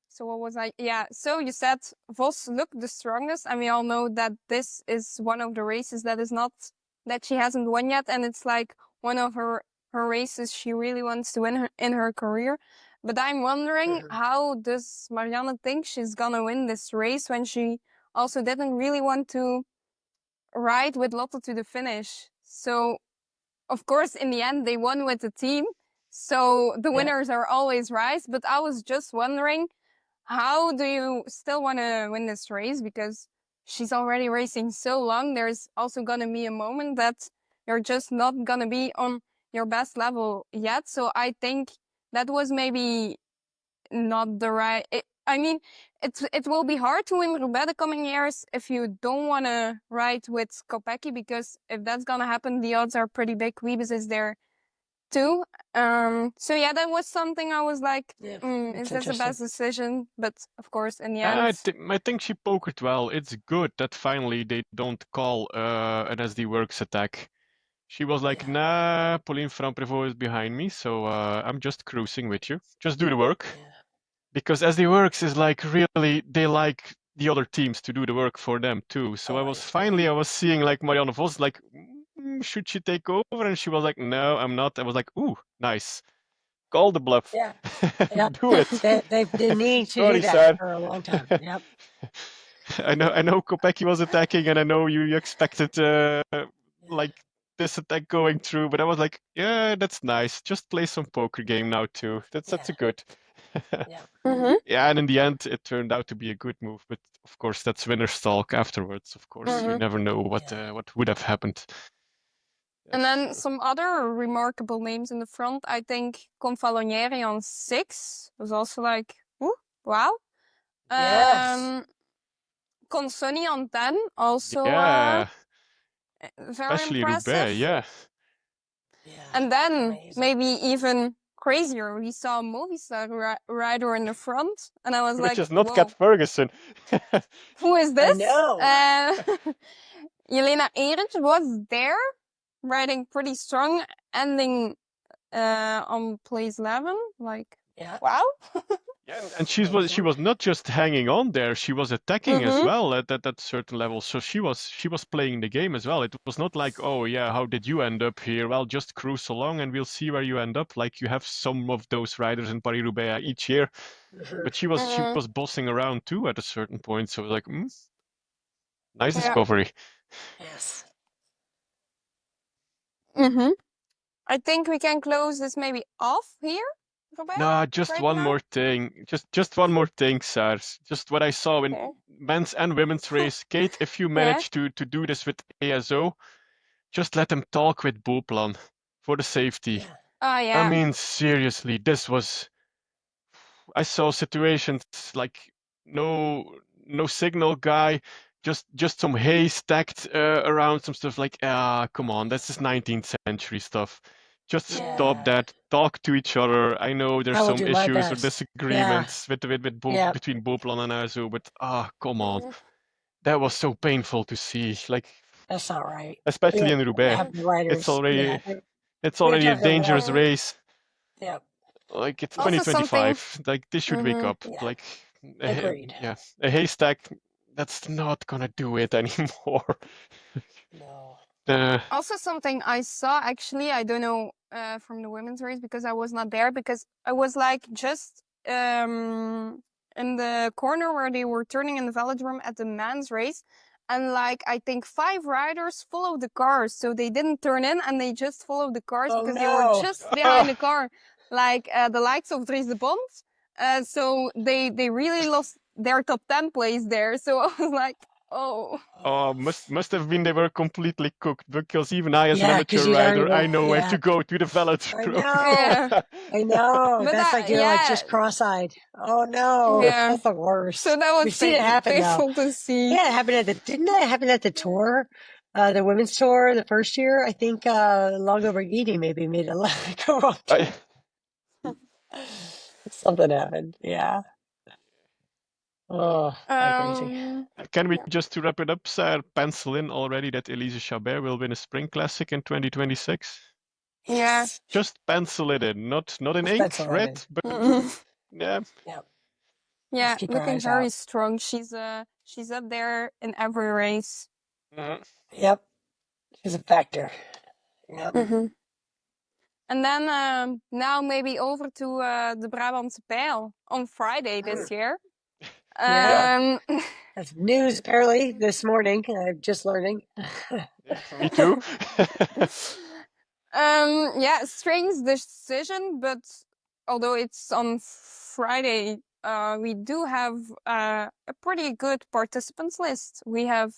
so what was I? Yeah. So you said Vos looked the strongest, and we all know that this is one of the races that is not that she hasn't won yet, and it's like one of her races she really wants to win in her career. But I'm wondering, how does Marianne think she's gonna win this race when she also didn't really want to ride with Lotte to the finish? So of course, in the end, they won with the team. So the Yeah. winners are always right. But I was just wondering, how do you still want to win this race? Because she's already racing so long. There's also going to be a moment that you're just not going to be on your best level yet. So I think that was maybe not the right. I mean, it will be hard to win Roubaix the coming years if you don't want to ride with Kopecky, because if that's gonna happen, the odds are pretty big. Wiebes is there too. So yeah, that was something I was like, Yeah. is this the best decision? But of course, in the end, I think she pokered well. It's good that finally they don't call an SD Works attack. She was like, nah, Pauline Franprevot is behind me, so I'm just cruising with you. Just do the work. Yeah. Because SD Works is like really, they like the other teams to do the work for them too. So I was seeing like Marianne Vos like, should she take over? And she was like, no, I'm not. I was like, ooh, nice. Call the bluff. Yeah. Yep. Do it. They've been needing to do Sorry, that Saar. for a long time. Yep. I know Kopecky was attacking, and I know you expected like this attack going through, but I was like, yeah, that's nice. Just play some poker game now too. That's a good. Mm-hmm. Yeah, and in the end, it turned out to be a good move. But of course, that's winner's talk afterwards. Of course, you Mm-hmm. never know what would have happened. And Yes, then some other remarkable names in the front. I think Confalonieri on 6 was also like, ooh, wow. Yes. Consoni on 10 also yeah, very especially impressive. Roubaix. Yeah, And then amazing. maybe even crazier, we saw a Movistar rider in the front, and I was which like, is not whoa, Cat Ferguson. who is I this? know. Jelena Ehrens was there, riding pretty strong, ending on place 11. Like, wow. Yeah, and she was not just hanging on there; she was attacking as well at that certain level. So she was playing the game as well. It was not like, oh yeah, how did you end up here? Well, just cruise along and we'll see where you end up. Like you have some of those riders in Paris-Roubaix each year, but she was bossing around too at a certain point. So like, nice discovery. Yes. I think we can close this maybe off here, Robert? No, just right one now? more thing. Just one more thing, Saar. Just what I saw in Okay. men's and women's race. Kate, if you manage to do this with ASO, just let them talk with Boplan for the safety. Oh, I yeah. mean, seriously, this was. I saw situations like no signal guy, just some hay stacked around some stuff like come on, that's just 19th century stuff. Just stop that. Talk to each other. I know there's I will some do my issues or best. disagreements between Boplan and Azu, but come on, that was so painful to see. Like, That's not right. especially in Roubaix, Have the writers. it's We have to already a have the dangerous race. Yep. Like it's Also something. 2025. Like this should wake up. Yeah. Like Agreed. a haystack. That's not gonna do it anymore. No. Also something I saw actually, I don't know from the women's race because I was not there, because I was like just in the corner where they were turning in the velodrome at the men's race, and like I think 5 riders followed the cars, so they didn't turn in and they just followed the cars because they were just behind the car, like the likes of Dries de Bond. So they really lost their top 10 place there. So I was like, oh. Oh, must have been they were completely cooked, because even I, as an Yeah, 'cause amateur you'd already rider, I been. know where Yeah. to go to the I velodrome. know. Yeah. I know. But That's like you're like yeah. just cross-eyed. Oh no, Yeah. that's the worst. So that was We've seen it happen though. painful to see. Yeah, it happened didn't that happen at the tour? The women's tour the first year? I think Longo Borghini maybe made a go up. Something happened. Yeah. Oh, crazy. Can we just, to wrap it up, Sarah, pencil in already that Elise Chabert will win a spring classic in 2026? Yeah. Just pencil it in, not in Just ink, pencil it red, in. but yeah. Yep. Yeah, keep our looking eyes very out. strong. She's up there in every race. Yep. She's a factor. Yep. And then now maybe over to the Brabantse Pijl on Friday this year. Yeah. That's news apparently this morning. I'm just learning. Me too. Yeah, strange decision, but although it's on Friday, we do have a pretty good participants list. We have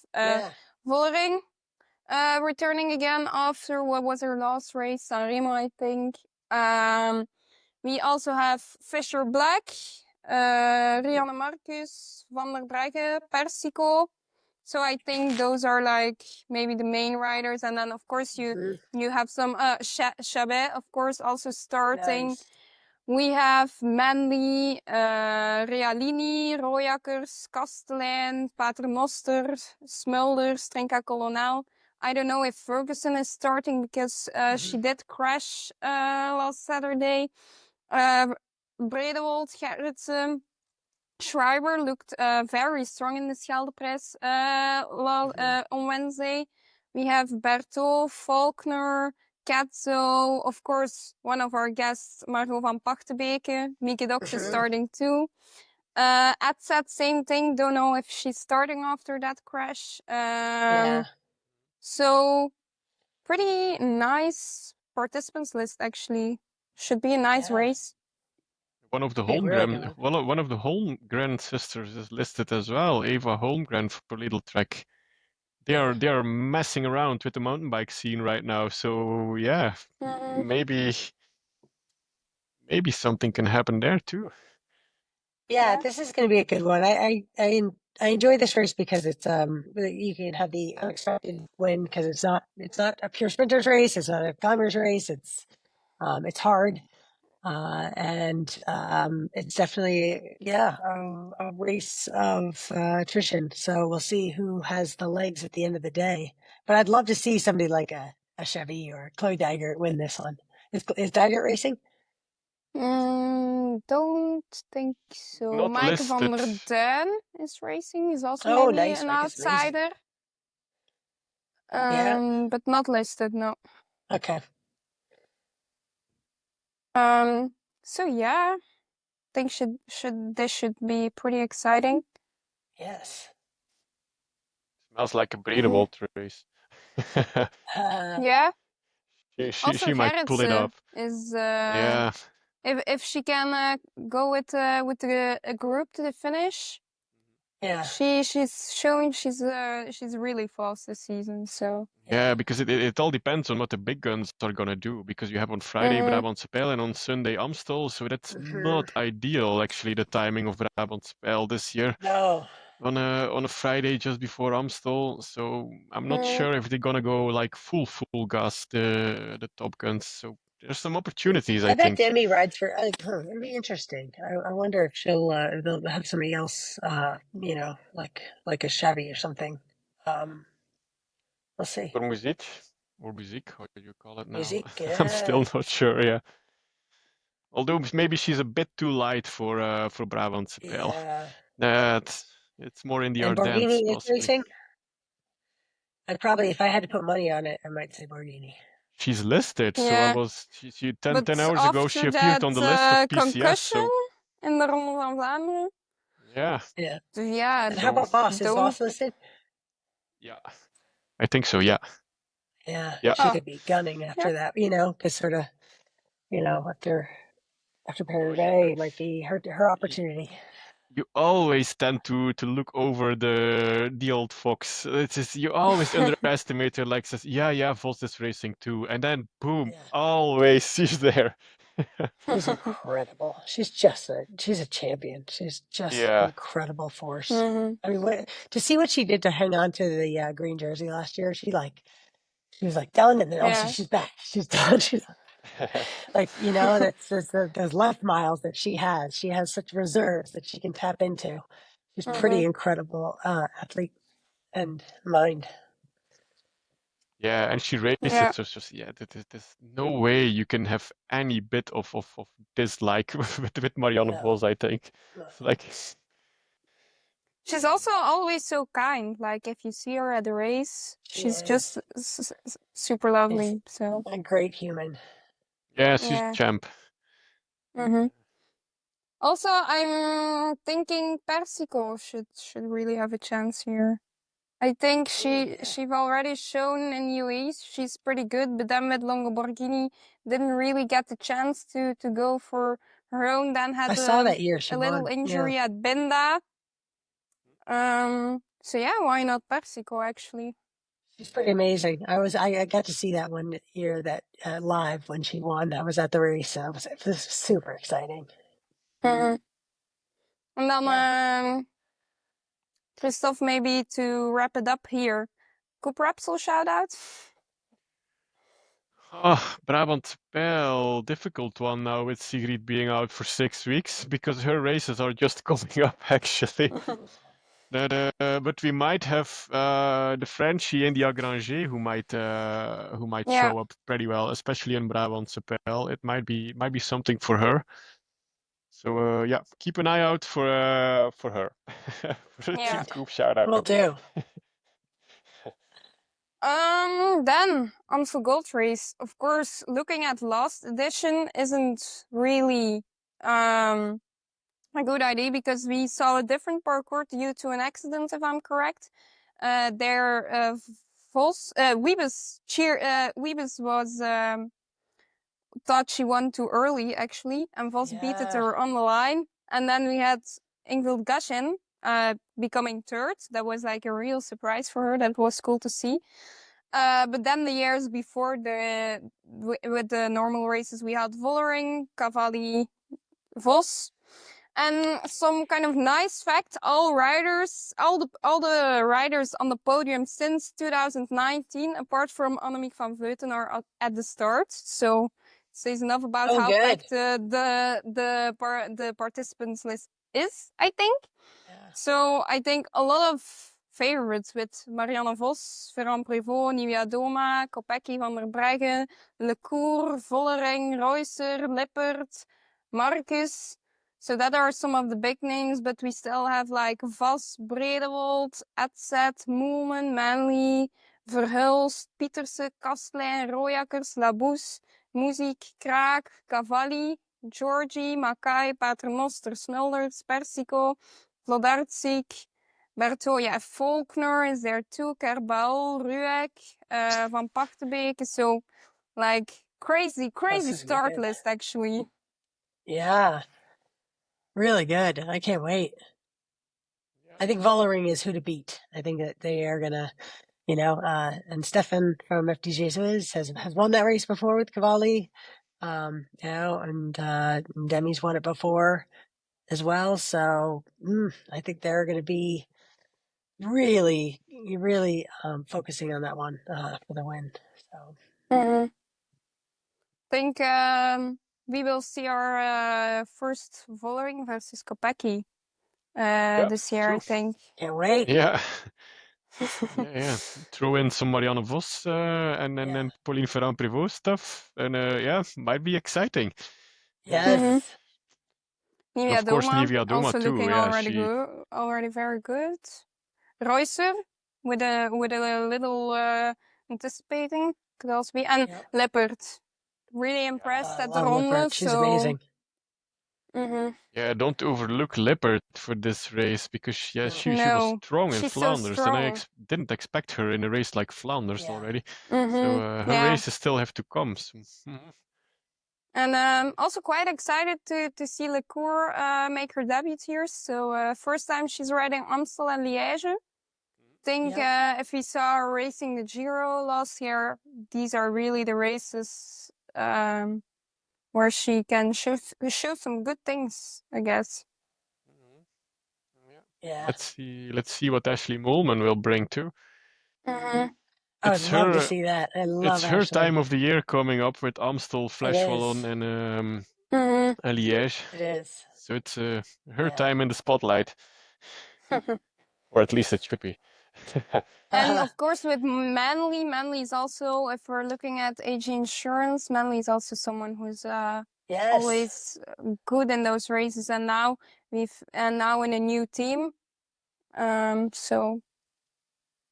Vollering returning again after what was her last race, San Remo, I think. We also have Fisher Black, Rianne Marcus, Van der Breggen, Persico. So I think those are like maybe the main riders, and then of course you have some Chabet, of course, also starting. Nice. We have Manley, Realini, Royakkers, Kastelein, Paternoster, Smulder, Strenka Colonel. I don't know if Ferguson is starting because she did crash last Saturday. Bredewold, Gerritsen, Schreiber looked very strong in the Scheldeprijs on Wednesday. We have Berthaud, Faulkner, Katzo, of course, one of our guests, Margot van Pachtenbeke. Mieke Dox is starting too. Atzat, same thing. Don't know if she's starting after that crash. So, pretty nice participants list, actually. Should be a nice race. One of the Be really good Holmgren, one. one of the Holmgren sisters is listed as well. Eva Holmgren for Little Trek. They are messing around with the mountain bike scene right now. So yeah, maybe something can happen there too. Yeah, this is going to be a good one. I enjoy this race because it's you can have the unexpected win because it's not a pure sprinter's race. It's not a climber's race. It's hard. And it's definitely a race of attrition. So we'll see who has the legs at the end of the day. But I'd love to see somebody like a Chevy or Chloe Dygert win this one. Is Dygert racing? Don't think so. Not Mike van der listed. Duin is racing. He's also Oh, maybe nice. an Mike is amazing. outsider. Yeah. But not listed, no. Okay. So yeah, I think this should be pretty exciting. Yes. Smells like a breedable race. Yeah. She Also, might pull it off. is Yeah. if she can go with a group to the finish. Yeah. She's showing she's really fast this season. So Yeah, because it all depends on what the big guns are gonna do. Because you have on Friday Brabant Spel and on Sunday Amstel, so that's not ideal actually. The timing of Brabant Spel this year. No. On a Friday just before Amstel, so I'm not sure if they're gonna go like full gas the Top Guns. So there's some opportunities, I I bet think. Demi rides for. It'd be interesting. I wonder if if they'll have somebody else. Like a Chevy or something. We'll see. Or muziek, how do you call it now? Music. I'm still Yeah. not sure. Yeah. Although maybe she's a bit too light for Brabant Spel. Yeah. It's more in the And Ardennes, Borghini is possibly. racing. I'd probably, if I had to put money on it, I might say Borghini. She's listed, so yeah. she 10 But hours ago she after appeared on the list of that PCS. concussion So in the Ronde van Vlaanderen. yeah. Yeah. So yeah. And how about Voss? Is Voss listed? Yeah, I think so. Yeah. Yeah. Yeah. She could be gunning after that. Because sort of, after Paris-Roubaix might be her opportunity. You always tend to look over the old fox. It's just, you always underestimate her. Like says, yeah, Vos is racing too, and then boom, always she's there. She's incredible. She's a champion. She's just an incredible force. I mean, to see what she did to hang on to the green jersey last year, she was like done, and then also she's back. She's done. She's like, that's those left miles that she has. She has such reserves that she can tap into. She's pretty incredible athlete and mind. Yeah, and she races so there's no way you can have any bit of dislike with Marianne Vos, I think. It's like she's also always so kind. Like if you see her at the race, she's just super lovely. So a great human. Yeah, she's a champ. Also, I'm thinking Persico should really have a chance here. I think she's already shown in UAE she's pretty good, but then with Longoborghini didn't really get the chance to go for her own. Then had I saw that year she a little won. injury at Binda. So yeah, why not Persico actually? She's pretty amazing. I got to see that one year that live when she won. I was at the race. It was super exciting. And then Kristof, maybe to wrap it up here, Cooper Repsol shout out. Brabant Spel, difficult one now with Sigrid being out for 6 weeks because her races are just coming up actually. But we might have the Frenchie and the Agrangé who might show up pretty well, especially in Brabant Spel. It might be something for her. So yeah, keep an eye out for her. For the Team Coop shout out. Will do. Then Amstel Gold Race. Of course, looking at last edition isn't really a good idea because we saw a different parcours due to an accident, if I'm correct. Wiebes was thought she won too early, actually, and Vos beat it her on the line. And then we had Ingvild Gashin becoming third. That was like a real surprise for her. That was cool to see. But then the years before with the normal races, we had Vollering, Cavalli, Vos. And some kind of nice fact, all the riders on the podium since 2019, apart from Annemiek van Vleuten, are at the start. So it says enough about how packed the participants list is, I think. Yeah. So I think a lot of favorites with Marianne Vos, Ferrand Prévot, Nivea Doma, Kopecky, Van der Breggen, Lecour, Vollering, Reusser, Lippert, Marcus. So that are some of the big names, but we still have like Vos, Bredewold, Etzet, Moelman, Manley, Verhulst, Pieterse, Kastelein, Rooijakkers, Labous, Muziek, Kraak, Cavalli, Georgie, Mackay, Paternoster, Smulders, Persico, Vlodarczyk, Bertoja, Faulkner is there too, Kerbal, Ruek, Van Pachtenbeek. So like crazy start list actually. Yeah. Really good. I can't wait. I think Vollering is who to beat. I think that they are gonna, and Stefan from FDJ Swiss has won that race before with Cavalli, and Demi's won it before as well. So I think they're going to be really focusing on that one for the win. So think we will see our first Vollering versus Kopecky this year. True. I think. Can't wait. Yeah. yeah. Throw in some Marianne Vos and then Pauline Ferrand-Prévot stuff, and might be exciting. Yes. Nivea Of course, Doma Nivea Doma also too. looking Yeah, already very good. Reusser with a little anticipating could also be, and Lippert really impressed at the ronde. She's amazing. Yeah, don't overlook Lippert for this race because she was strong in she's Flanders, so strong. and I didn't expect her in a race like Flanders already. So her races still have to come. So. And also quite excited to see Lecour make her debut here. So first time she's riding Amstel and Liège. Think if we saw her racing the Giro last year, these are really the races where she can show some good things, I guess. Yeah. Let's see what Ashley Moolman will bring too. I would love to see that. I love it's her Ashley. time of the year coming up with Amstel, Flèche and Liège. It is. So it's her time in the spotlight. Or at least it should be. And of course with Manley is also, if we're looking at AG Insurance, Manley is also someone who's always good in those races, and now in a new team. So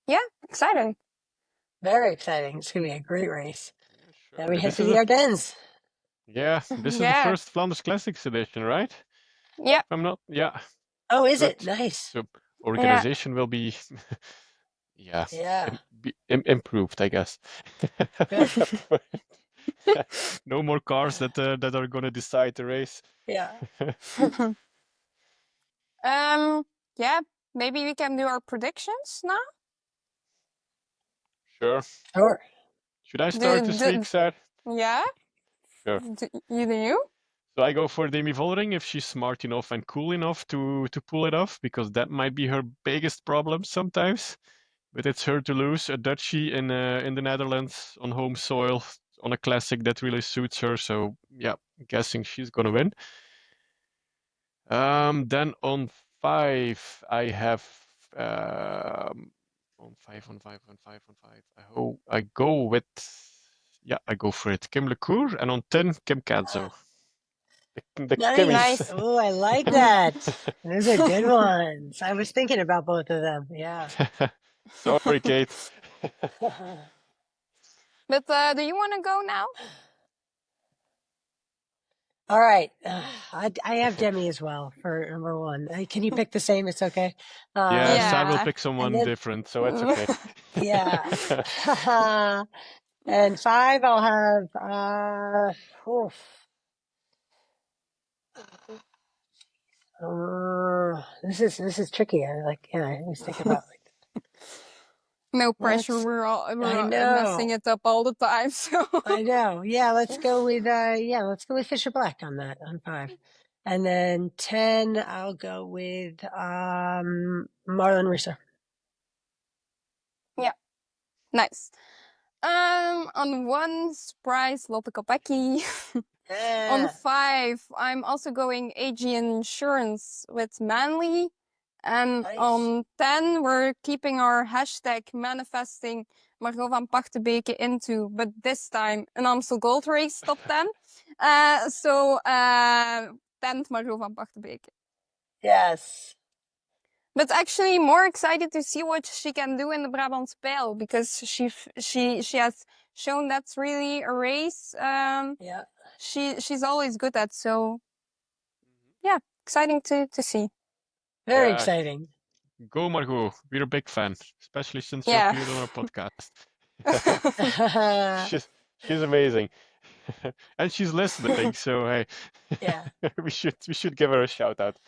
yeah, exciting. Very exciting. It's gonna be a great race. Now we head to the Ardennes. Yeah, this is the first Flanders Classics edition, right? Yeah. If I'm not. Yeah. Oh, is it? Nice. So organization will be improved, I guess. No more cars that are gonna decide the race. Yeah. Yeah. Maybe we can do our predictions now. Sure. Should I start this week, Saar? Yeah. Sure. You? So I go for Demi Vollering if she's smart enough and cool enough to pull it off, because that might be her biggest problem sometimes. But it's her to lose, a Dutchie in the Netherlands on home soil on a classic that really suits her. So yeah, I'm guessing she's gonna win. Then on 5 I have on 5. I go with I go for it. Kim Lecour, and on 10 Kim Kadzo. Nice. Oh, I like that. Those are good ones. I was thinking about both of them. Yeah. Sorry, Kate. But do you want to go now? All right. I have Demi as well for number 1. Can you pick the same? It's okay. Saar will pick someone different, so it's okay. Yeah. And 5, I'll have, this is tricky. I always think about No pressure. let's, I We're messing know, it up all the time. So I know. Yeah, let's go with Fisher Black on that, on 5. And then 10, I'll go with, Marlon Reeser. yeah, nice. On 1, surprise, Lotte Kopecky. On Yeah. 5, I'm also going AG Insurance with Manly. And Nice. on 10, we're keeping our hashtag manifesting Margot van Pachtenbeke into, but this time, an Amstel Gold Race top 10. So 10th Margot van Pachtenbeke. Yes. But actually more excited to see what she can do in the Brabantse Pijl, because she has shown that's really a race Yeah. she's always good at. So yeah, exciting to see. Very Yeah, exciting. go Margot. We're a big fan, especially since you Yeah. appeared on our podcast. She's amazing. And she's listening, so hey, Yeah. we should give her a shout out.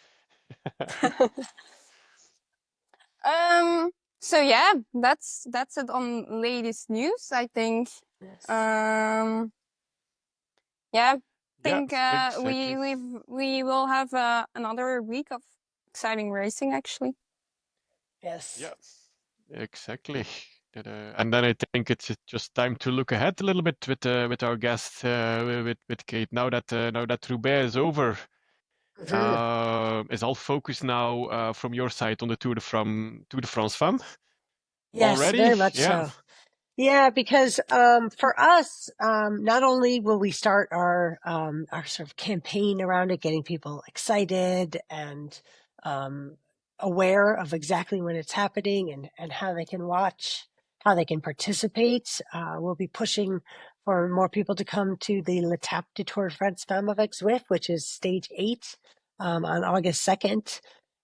So yeah, that's it on latest news, I think. Yes. Yeah, I Yeah, think exactly. we will have another week of exciting racing, actually. Yes. Yeah, exactly. And then I think it's just time to look ahead a little bit with our guest with Kate. Now that Roubaix is over, is all focus now from your side on the Tour de France Femmes Yes, already? very much Yeah. so. Yeah, because for us, not only will we start our sort of campaign around it, getting people excited and aware of exactly when it's happening and how they can watch, how they can participate. We'll be pushing for more people to come to the L'Etape du Tour de France Femmes avec Zwift, which is stage 8 on August 2nd.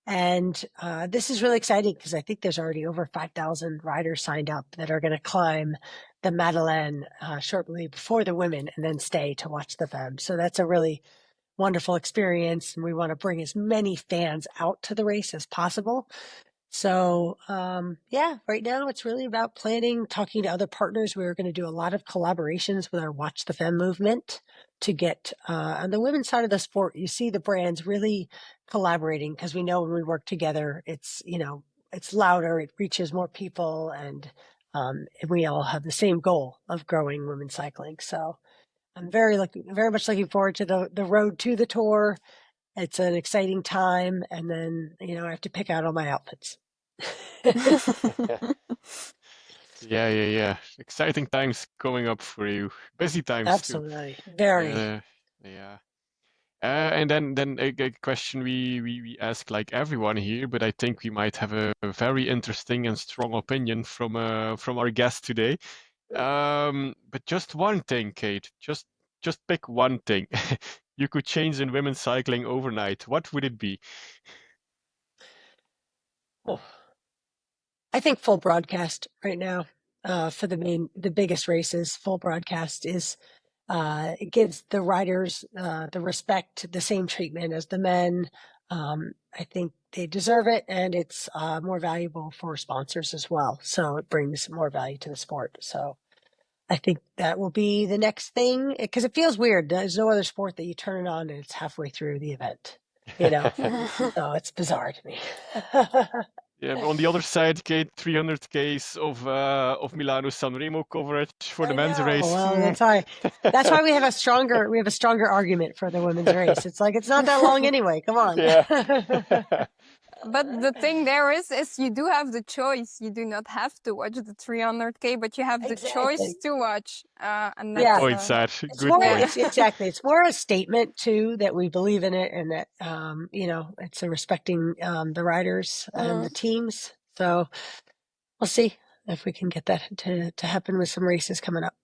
And this is really exciting because I think there's already over 5,000 riders signed up that are going to climb the Madeleine shortly before the women and then stay to watch the Femmes. So that's a really wonderful experience. And we want to bring as many fans out to the race as possible. So, yeah, right now it's really about planning, talking to other partners. We're going to do a lot of collaborations with our Watch the Femme movement to get, on the women's side of the sport, you see the brands really collaborating because we know when we work together, it's, it's louder, it reaches more people, and we all have the same goal of growing women's cycling. So I'm very much looking forward to the road to the tour. It's an exciting time. And then, I have to pick out all my outfits. Yeah. Exciting times coming up for you. Busy times too. Absolutely. Very. Yeah. And then a question we ask like everyone here, but I think we might have a very interesting and strong opinion from our guest today. But just one thing, Kate. Just pick one thing you could change in women's cycling overnight. What would it be? Oh. I think full broadcast right now for the biggest races. Full broadcast is it gives the riders the respect, the same treatment as the men. I think they deserve it, and it's more valuable for sponsors as well. So it brings more value to the sport. So I think that will be the next thing because it feels weird. There's no other sport that you turn it on and it's halfway through the event. So it's bizarre to me. Yeah, on the other side, Kate, 300 Ks of Milano Sanremo coverage for the I men's know. race. Well, that's why we have a stronger argument for the women's race. It's like it's not that long anyway. Come on. Yeah. But the thing there is you do have the choice. You do not have to watch the 300K, but you have the choice Exactly. to watch. And Good that's, point, Saar. It's Good more point. exactly. It's more a statement too that we believe in it and that it's a respecting the riders and the teams. So we'll see if we can get that to happen with some races coming up.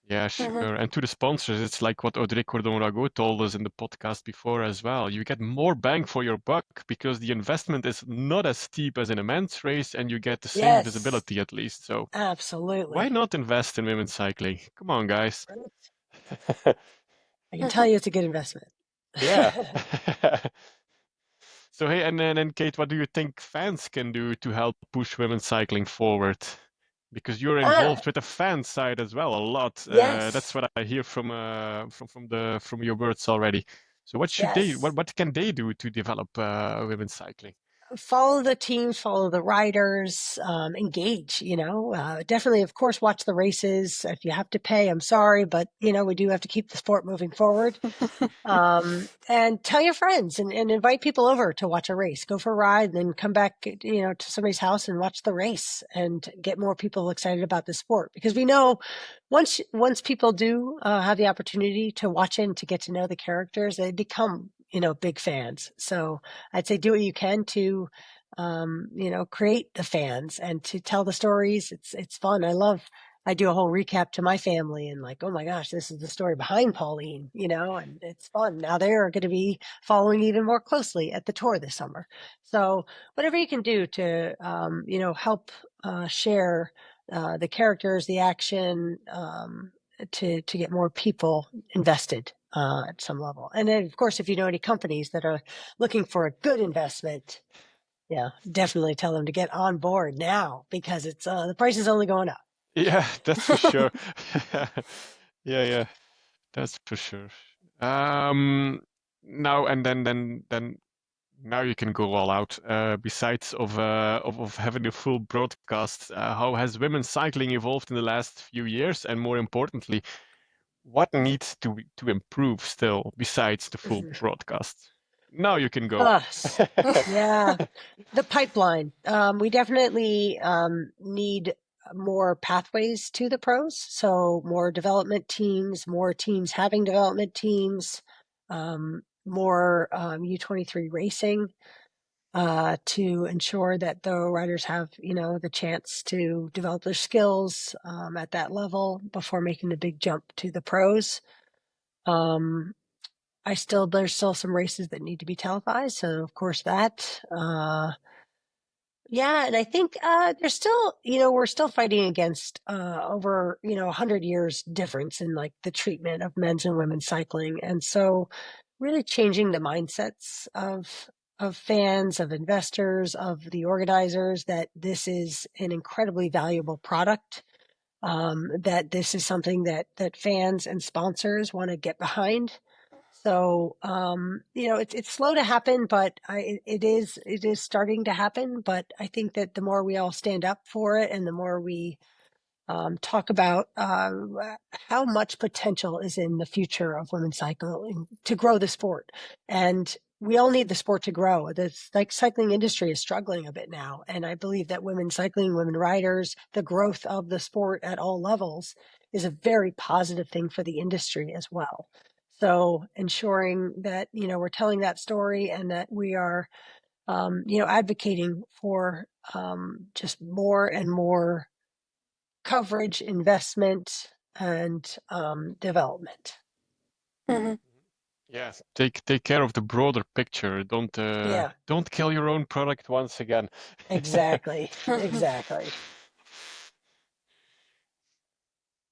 Yeah, sure. And to the sponsors, it's like what Audrey Cordon-Rago told us in the podcast before as well. You get more bang for your buck because the investment is not as steep as in a men's race, and you get the same Yes, visibility at least. So why absolutely. not invest in women's cycling? Come on, guys. I can tell you it's a good investment. Yeah. So hey, and then Kate, what do you think fans can do to help push women's cycling forward? Because you're involved with the fan side as well a lot. That's Yes, what I hear from your words already. So what should they yes. what can they do to develop women's cycling? Follow the teams, follow the riders, engage, definitely, of course, watch the races. If you have to pay, I'm sorry, but we do have to keep the sport moving forward. And tell your friends and invite people over to watch a race, go for a ride, and then come back, to somebody's house and watch the race and get more people excited about the sport. Because we know once people do have the opportunity to watch it and to get to know the characters, they become, big fans. So I'd say do what you can to, create the fans and to tell the stories. It's fun. I do a whole recap to my family and like, oh my gosh, this is the story behind Pauline, and it's fun. Now they're going to be following even more closely at the tour this summer. So whatever you can do to, help share the characters, the action, to get more people invested at some level. And then, of course, if you know any companies that are looking for a good investment, yeah, definitely tell them to get on board now because it's the price is only going up. Yeah, that's for sure. Yeah, that's for sure. Now and then now you can go all out. Besides of having a full broadcast, how has women's cycling evolved in the last few years? And more importantly, what needs to improve still besides the full broadcast? Now you can go. Us. Yeah. The pipeline. We definitely need more pathways to the pros. So more development teams, more teams having development teams, more U23 racing to ensure that the riders have, the chance to develop their skills at that level before making the big jump to the pros. There's still some races that need to be televised. So of course that, yeah. And I think, there's still, we're still fighting against, over, 100 years difference in like the treatment of men's and women's cycling. And so really changing the mindsets of fans, of investors, of the organizers, that this is an incredibly valuable product. That this is something that fans and sponsors want to get behind. So, it's slow to happen, but it is starting to happen. But I think that the more we all stand up for it and the more we talk about how much potential is in the future of women's cycling to grow the sport. And we all need the sport to grow. The cycling industry is struggling a bit now. And I believe that women's cycling, women riders, the growth of the sport at all levels is a very positive thing for the industry as well. So ensuring that, we're telling that story and that we are, advocating for just more and more coverage, investment, and development. Yeah, take care of the broader picture. Yeah, Don't kill your own product once again. exactly. Exactly.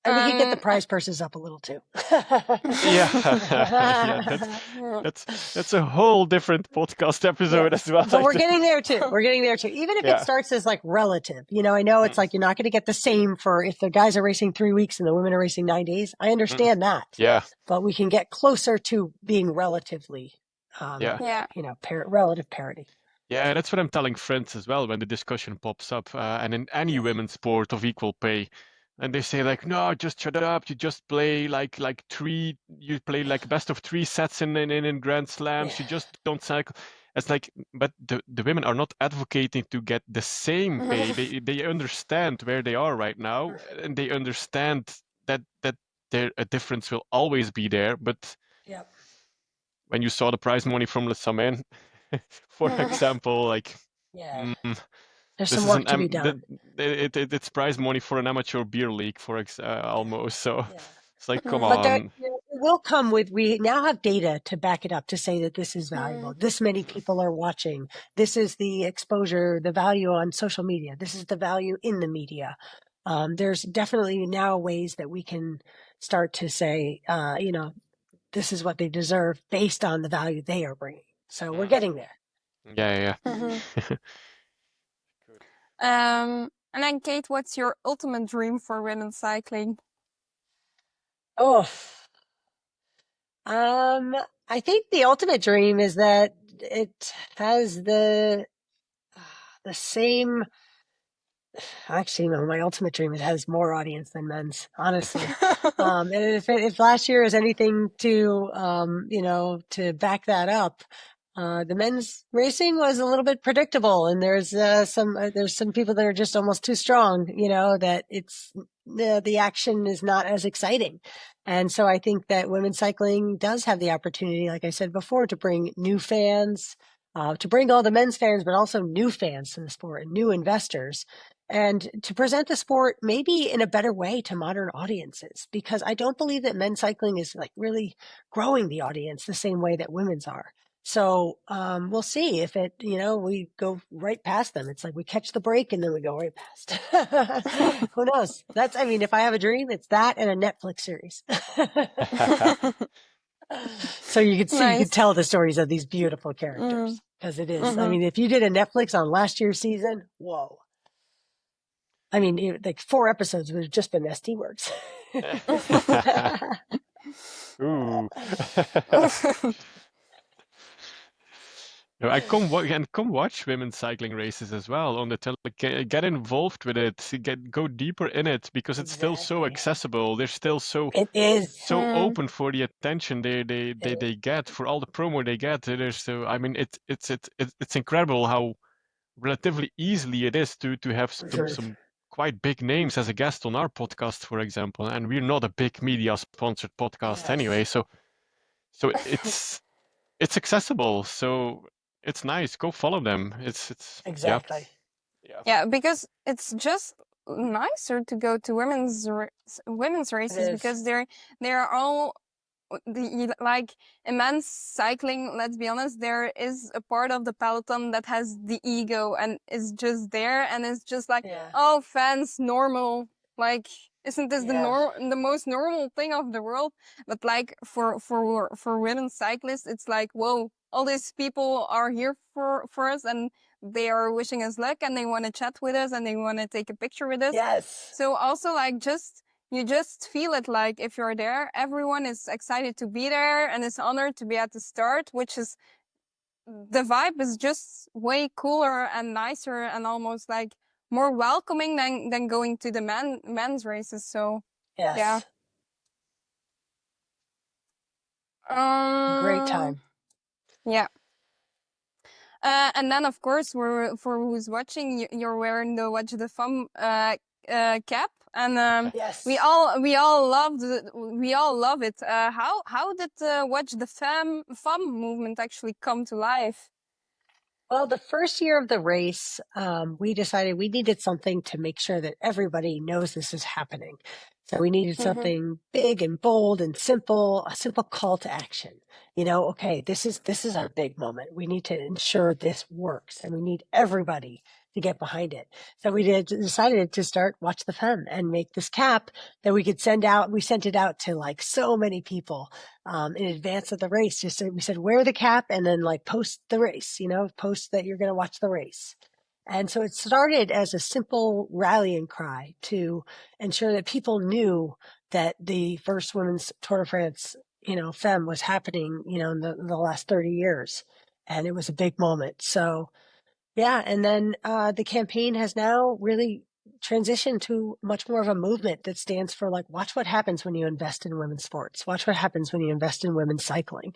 And we could get the prize purses up a little too. Yeah, yeah, that's a whole different podcast episode Yes, as well. but we're getting there too. We're getting there too. Even if it Yeah. starts as like relative, I know it's like you're not going to get the same for if the guys are racing 3 weeks and the women are racing 9 days. I understand that. Yeah, But we can get closer to being relatively, yeah. Yeah. relative parity. Yeah, that's what I'm telling friends as well when the discussion pops up, and in any women's sport of equal pay, and they say like, no, just shut up. You just play like three. You play like best of three sets in Grand Slams. You just don't cycle. It's like, but the women are not advocating to get the same pay. They understand where they are right now, and they understand that a difference will always be there. But Yep. when you saw the prize money from Le Samaine, for example, like. Yeah. Mm, There's this some is work to be done. it's prize money for an amateur beer league, almost. So Yeah. It's like, come But on. it will come with, we now have data to back it up to say that this is valuable. This many people are watching. This is the exposure, the value on social media. This is the value in the media. There's definitely now ways that we can start to say, this is what they deserve based on the value they are bringing. So we're getting there. Yeah. And then Kate, what's your ultimate dream for women's cycling? Oh, I think the ultimate dream is that it has the same. Actually, no, my ultimate dream, it has more audience than men's, honestly. And if last year is anything to, to back that up, the men's racing was a little bit predictable, and there's some people that are just almost too strong, that it's the action is not as exciting. And so I think that women's cycling does have the opportunity, like I said before, to bring new fans, to bring all the men's fans, but also new fans to the sport and new investors, and to present the sport maybe in a better way to modern audiences, because I don't believe that men's cycling is like really growing the audience the same way that women's are. So we'll see if we go right past them. It's like we catch the break and then we go right past. Who knows? If I have a dream, it's that and a Netflix series. So you could see, you could tell the stories of these beautiful characters, because it is. If you did a Netflix on last year's season, whoa. Like 4 episodes would have just been SD words. Ooh. No, I come watch women's cycling races as well on the get involved with it, go deeper in it, because it's still so accessible. They're still so it is so open for the attention they get, for all the promo they get. There's so it's incredible how relatively easily it is to have some quite big names as a guest on our podcast, for example. And we're not a big media sponsored podcast anyway, so it's accessible. So it's nice. Go follow them. It's exactly. Yeah, because it's just nicer to go to women's races, because they're all like immense cycling. Let's be honest, there is a part of the peloton that has the ego and is just there, and it's just like, oh, fans, normal. Like, isn't this the most normal thing of the world? But like for women cyclists, it's like, whoa, all these people are here for us, and they are wishing us luck, and they want to chat with us, and they want to take a picture with us. Yes. So also, like, you just feel it, like if you're there, everyone is excited to be there and is honored to be at the start, which is, the vibe is just way cooler and nicer and almost like more welcoming than going to the men's races. So yes. Yeah. Great time. Yeah. And then, of course, for who's watching, you're wearing the Watch the Femme cap, and yes. we all love it. How did Watch the Femme movement actually come to life? Well, the first year of the race, we decided we needed something to make sure that everybody knows this is happening. So we needed something big and bold and simple, a simple call to action. Okay, this is our big moment. We need to ensure this works, and we need everybody to get behind it. So we decided to start Watch the Femme and make this cap that we could send out. We sent it out to like so many people in advance of the race. We said, wear the cap and then like post the race, post that you're going to watch the race. And so it started as a simple rallying cry to ensure that people knew that the first women's Tour de France, Femme was happening, in the last 30 years. And it was a big moment. So yeah. And then the campaign has now really transitioned to much more of a movement that stands for like, watch what happens when you invest in women's sports. Watch what happens when you invest in women's cycling.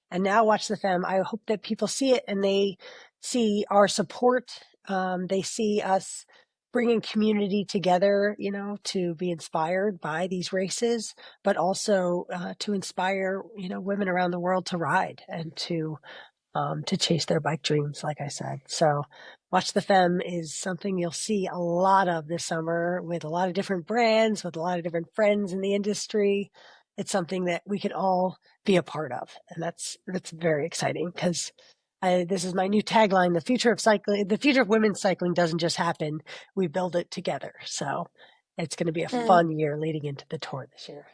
And now Watch the Femme, I hope that people see it and they see our support. They see us bringing community together, to be inspired by these races, but also to inspire, women around the world to ride and to chase their bike dreams, like I said. So Watch the Femme is something you'll see a lot of this summer with a lot of different brands, with a lot of different friends in the industry. It's something that we can all be a part of. And that's very exciting because this is my new tagline. The future of cycling, the future of women's cycling doesn't just happen. We build it together. So it's going to be a fun year leading into the Tour this year.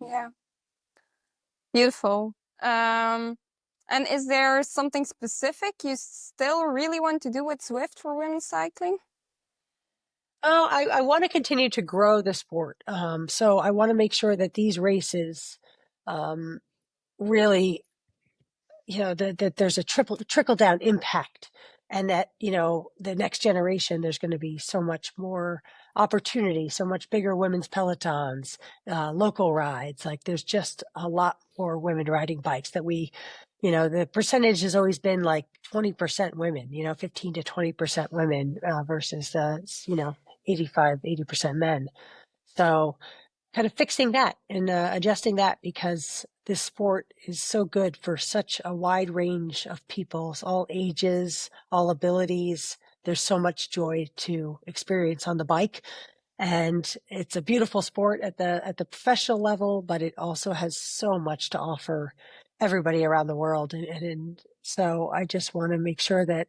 Yeah. Beautiful. And is there something specific you still really want to do with Zwift for women's cycling? Oh, I want to continue to grow the sport. So I want to make sure that these races really, that there's a trickle down impact, and that, the next generation, there's going to be so much more opportunity, so much bigger women's pelotons, local rides. Like there's just a lot more women riding bikes that the percentage has always been like 20% women, 15 to 20% women versus, 80% men. So kind of fixing that and adjusting that, because this sport is so good for such a wide range of people, all ages, all abilities. There's so much joy to experience on the bike. And it's a beautiful sport at the professional level, but it also has so much to offer everybody around the world. And so I just want to make sure that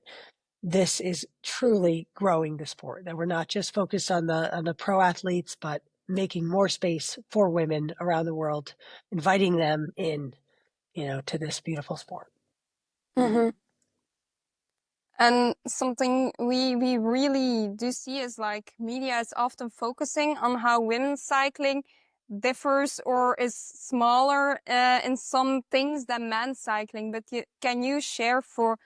this is truly growing the sport, that we're not just focused on the pro athletes, but making more space for women around the world, inviting them in, to this beautiful sport. Mm-hmm. And something we really do see is like media is often focusing on how women's cycling differs or is smaller in some things than men's cycling. But can you share for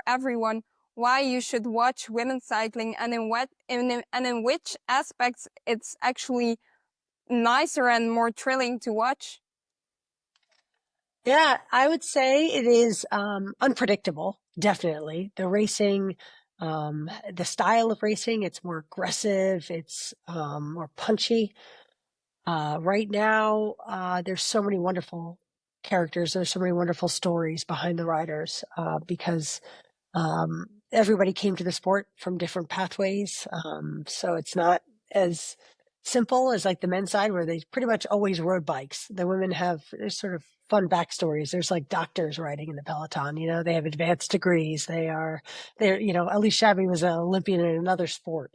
everyone why you should watch women's cycling and in which aspects it's actually nicer and more thrilling to watch? Yeah, I would say it is unpredictable, definitely. The racing, the style of racing, it's more aggressive, it's more punchy. Right now, there's so many wonderful characters, there's so many wonderful stories behind the riders, because everybody came to the sport from different pathways. So it's not as simple as like the men's side, where they pretty much always rode bikes. The women there's sort of fun backstories. There's like doctors riding in the peloton, they have advanced degrees. They're, Elise Shabby was an Olympian in another sport.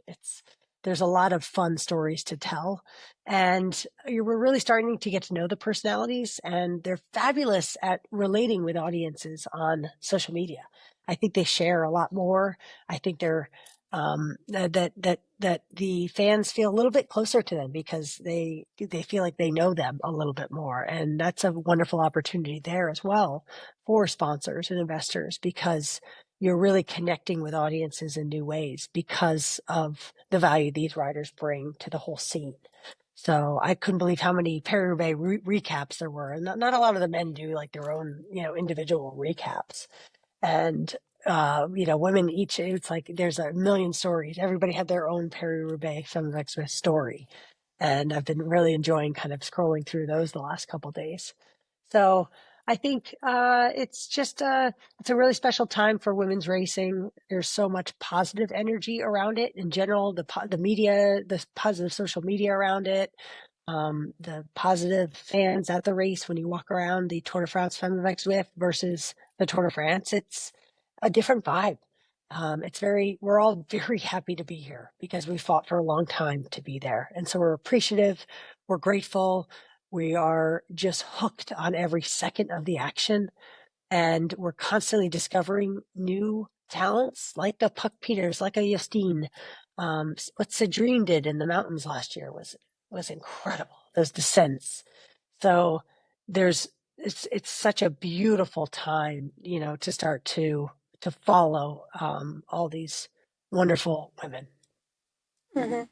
There's a lot of fun stories to tell. And we're really starting to get to know the personalities, and they're fabulous at relating with audiences on social media. I think they share a lot more. I think they're that the fans feel a little bit closer to them because they feel like they know them a little bit more, and that's a wonderful opportunity there as well for sponsors and investors, because you're really connecting with audiences in new ways because of the value these riders bring to the whole scene. So I couldn't believe how many Paris-Roubaix recaps there were, and not a lot of the men do like their own individual recaps. And women each, it's like there's a million stories. Everybody had their own Paris-Roubaix Femmes story, and I've been really enjoying kind of scrolling through those the last couple of days. So I think it's a really special time for women's racing. There's so much positive energy around it in general. The media, the positive social media around it. The positive fans at the race when you walk around the Tour de France Femmes Zwift versus the Tour de France, it's a different vibe. We're all very happy to be here because we fought for a long time to be there. And so we're appreciative, we're grateful, we are just hooked on every second of the action. And we're constantly discovering new talents like the Puck Peters, like a Justine. What Cedrine did in the mountains last year was incredible. Those descents. So it's such a beautiful time, to start to follow all these wonderful women. Mm-hmm.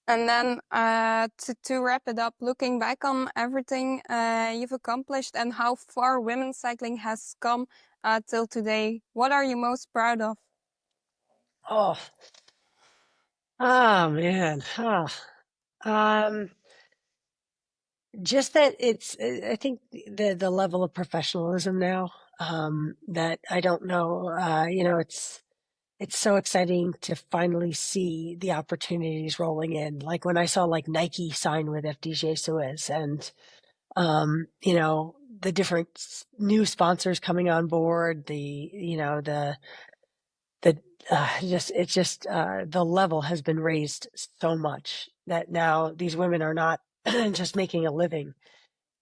And then to wrap it up, looking back on everything you've accomplished and how far women's cycling has come till today, what are you most proud of? Oh, man. Just that I think the level of professionalism now, that I don't know. It's so exciting to finally see the opportunities rolling in. Like when I saw like Nike sign with FDJ Suez and, the different new sponsors coming on board, the the level has been raised so much that now these women are not just making a living.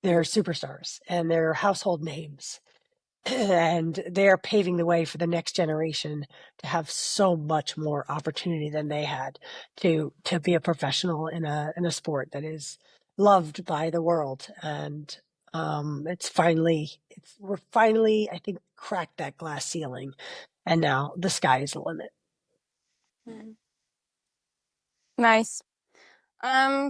They're superstars and they're household names. And they're paving the way for the next generation to have so much more opportunity than they had to be a professional in a sport that is loved by the world. And we're finally, I think, cracked that glass ceiling, and now the sky is the limit. Nice.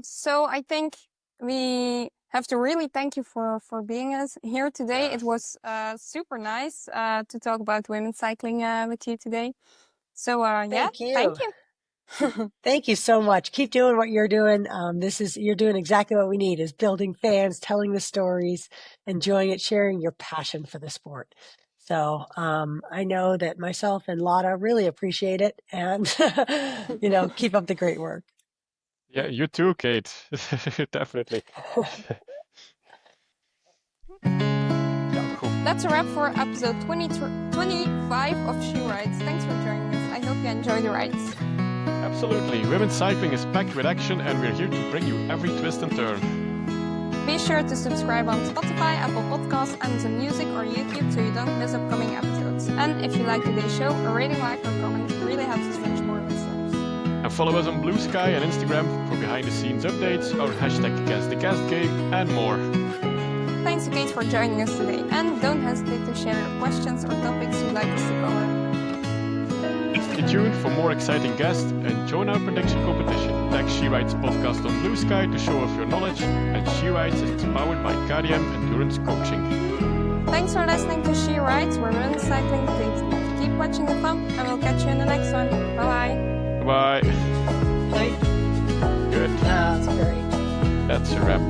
So I think we have to really thank you for being here today. Yes. It was super nice to talk about women's cycling with you today. So Thank you. thank you. Thank you so much. Keep doing what you're doing. You're doing exactly what we need, is building fans, telling the stories, enjoying it, sharing your passion for the sport. So I know that myself and Lotta really appreciate it, and keep up the great work. Yeah, you too, Kate. Definitely. Cool. That's a wrap for episode 25 of She Rides. Thanks for joining us. I hope you enjoy the rides. Absolutely. Women's cycling is packed with action, and we're here to bring you every twist and turn. Be sure to subscribe on Spotify, Apple Podcasts, Amazon Music, or YouTube so you don't miss upcoming episodes. And if you like today's show, a rating, like, or comment really helps us reach more listeners. And follow us on Blue Sky and Instagram for behind-the-scenes updates, our hashtag #GuessTheGuestGame, and more. Thanks to Kate for joining us today, and don't hesitate to share your questions or topics you'd like us to cover. Stay tuned for more exciting guests and join our prediction competition. Tag She Rides podcast on Blue Sky to show off your knowledge, and She Rides is powered by KDM Endurance Coaching. Thanks for listening to She Rides, where women's cycling takes lead. Keep watching the fun, and we'll catch you in the next one. Bye-bye. Bye. Right? Good. That's great. That's a wrap.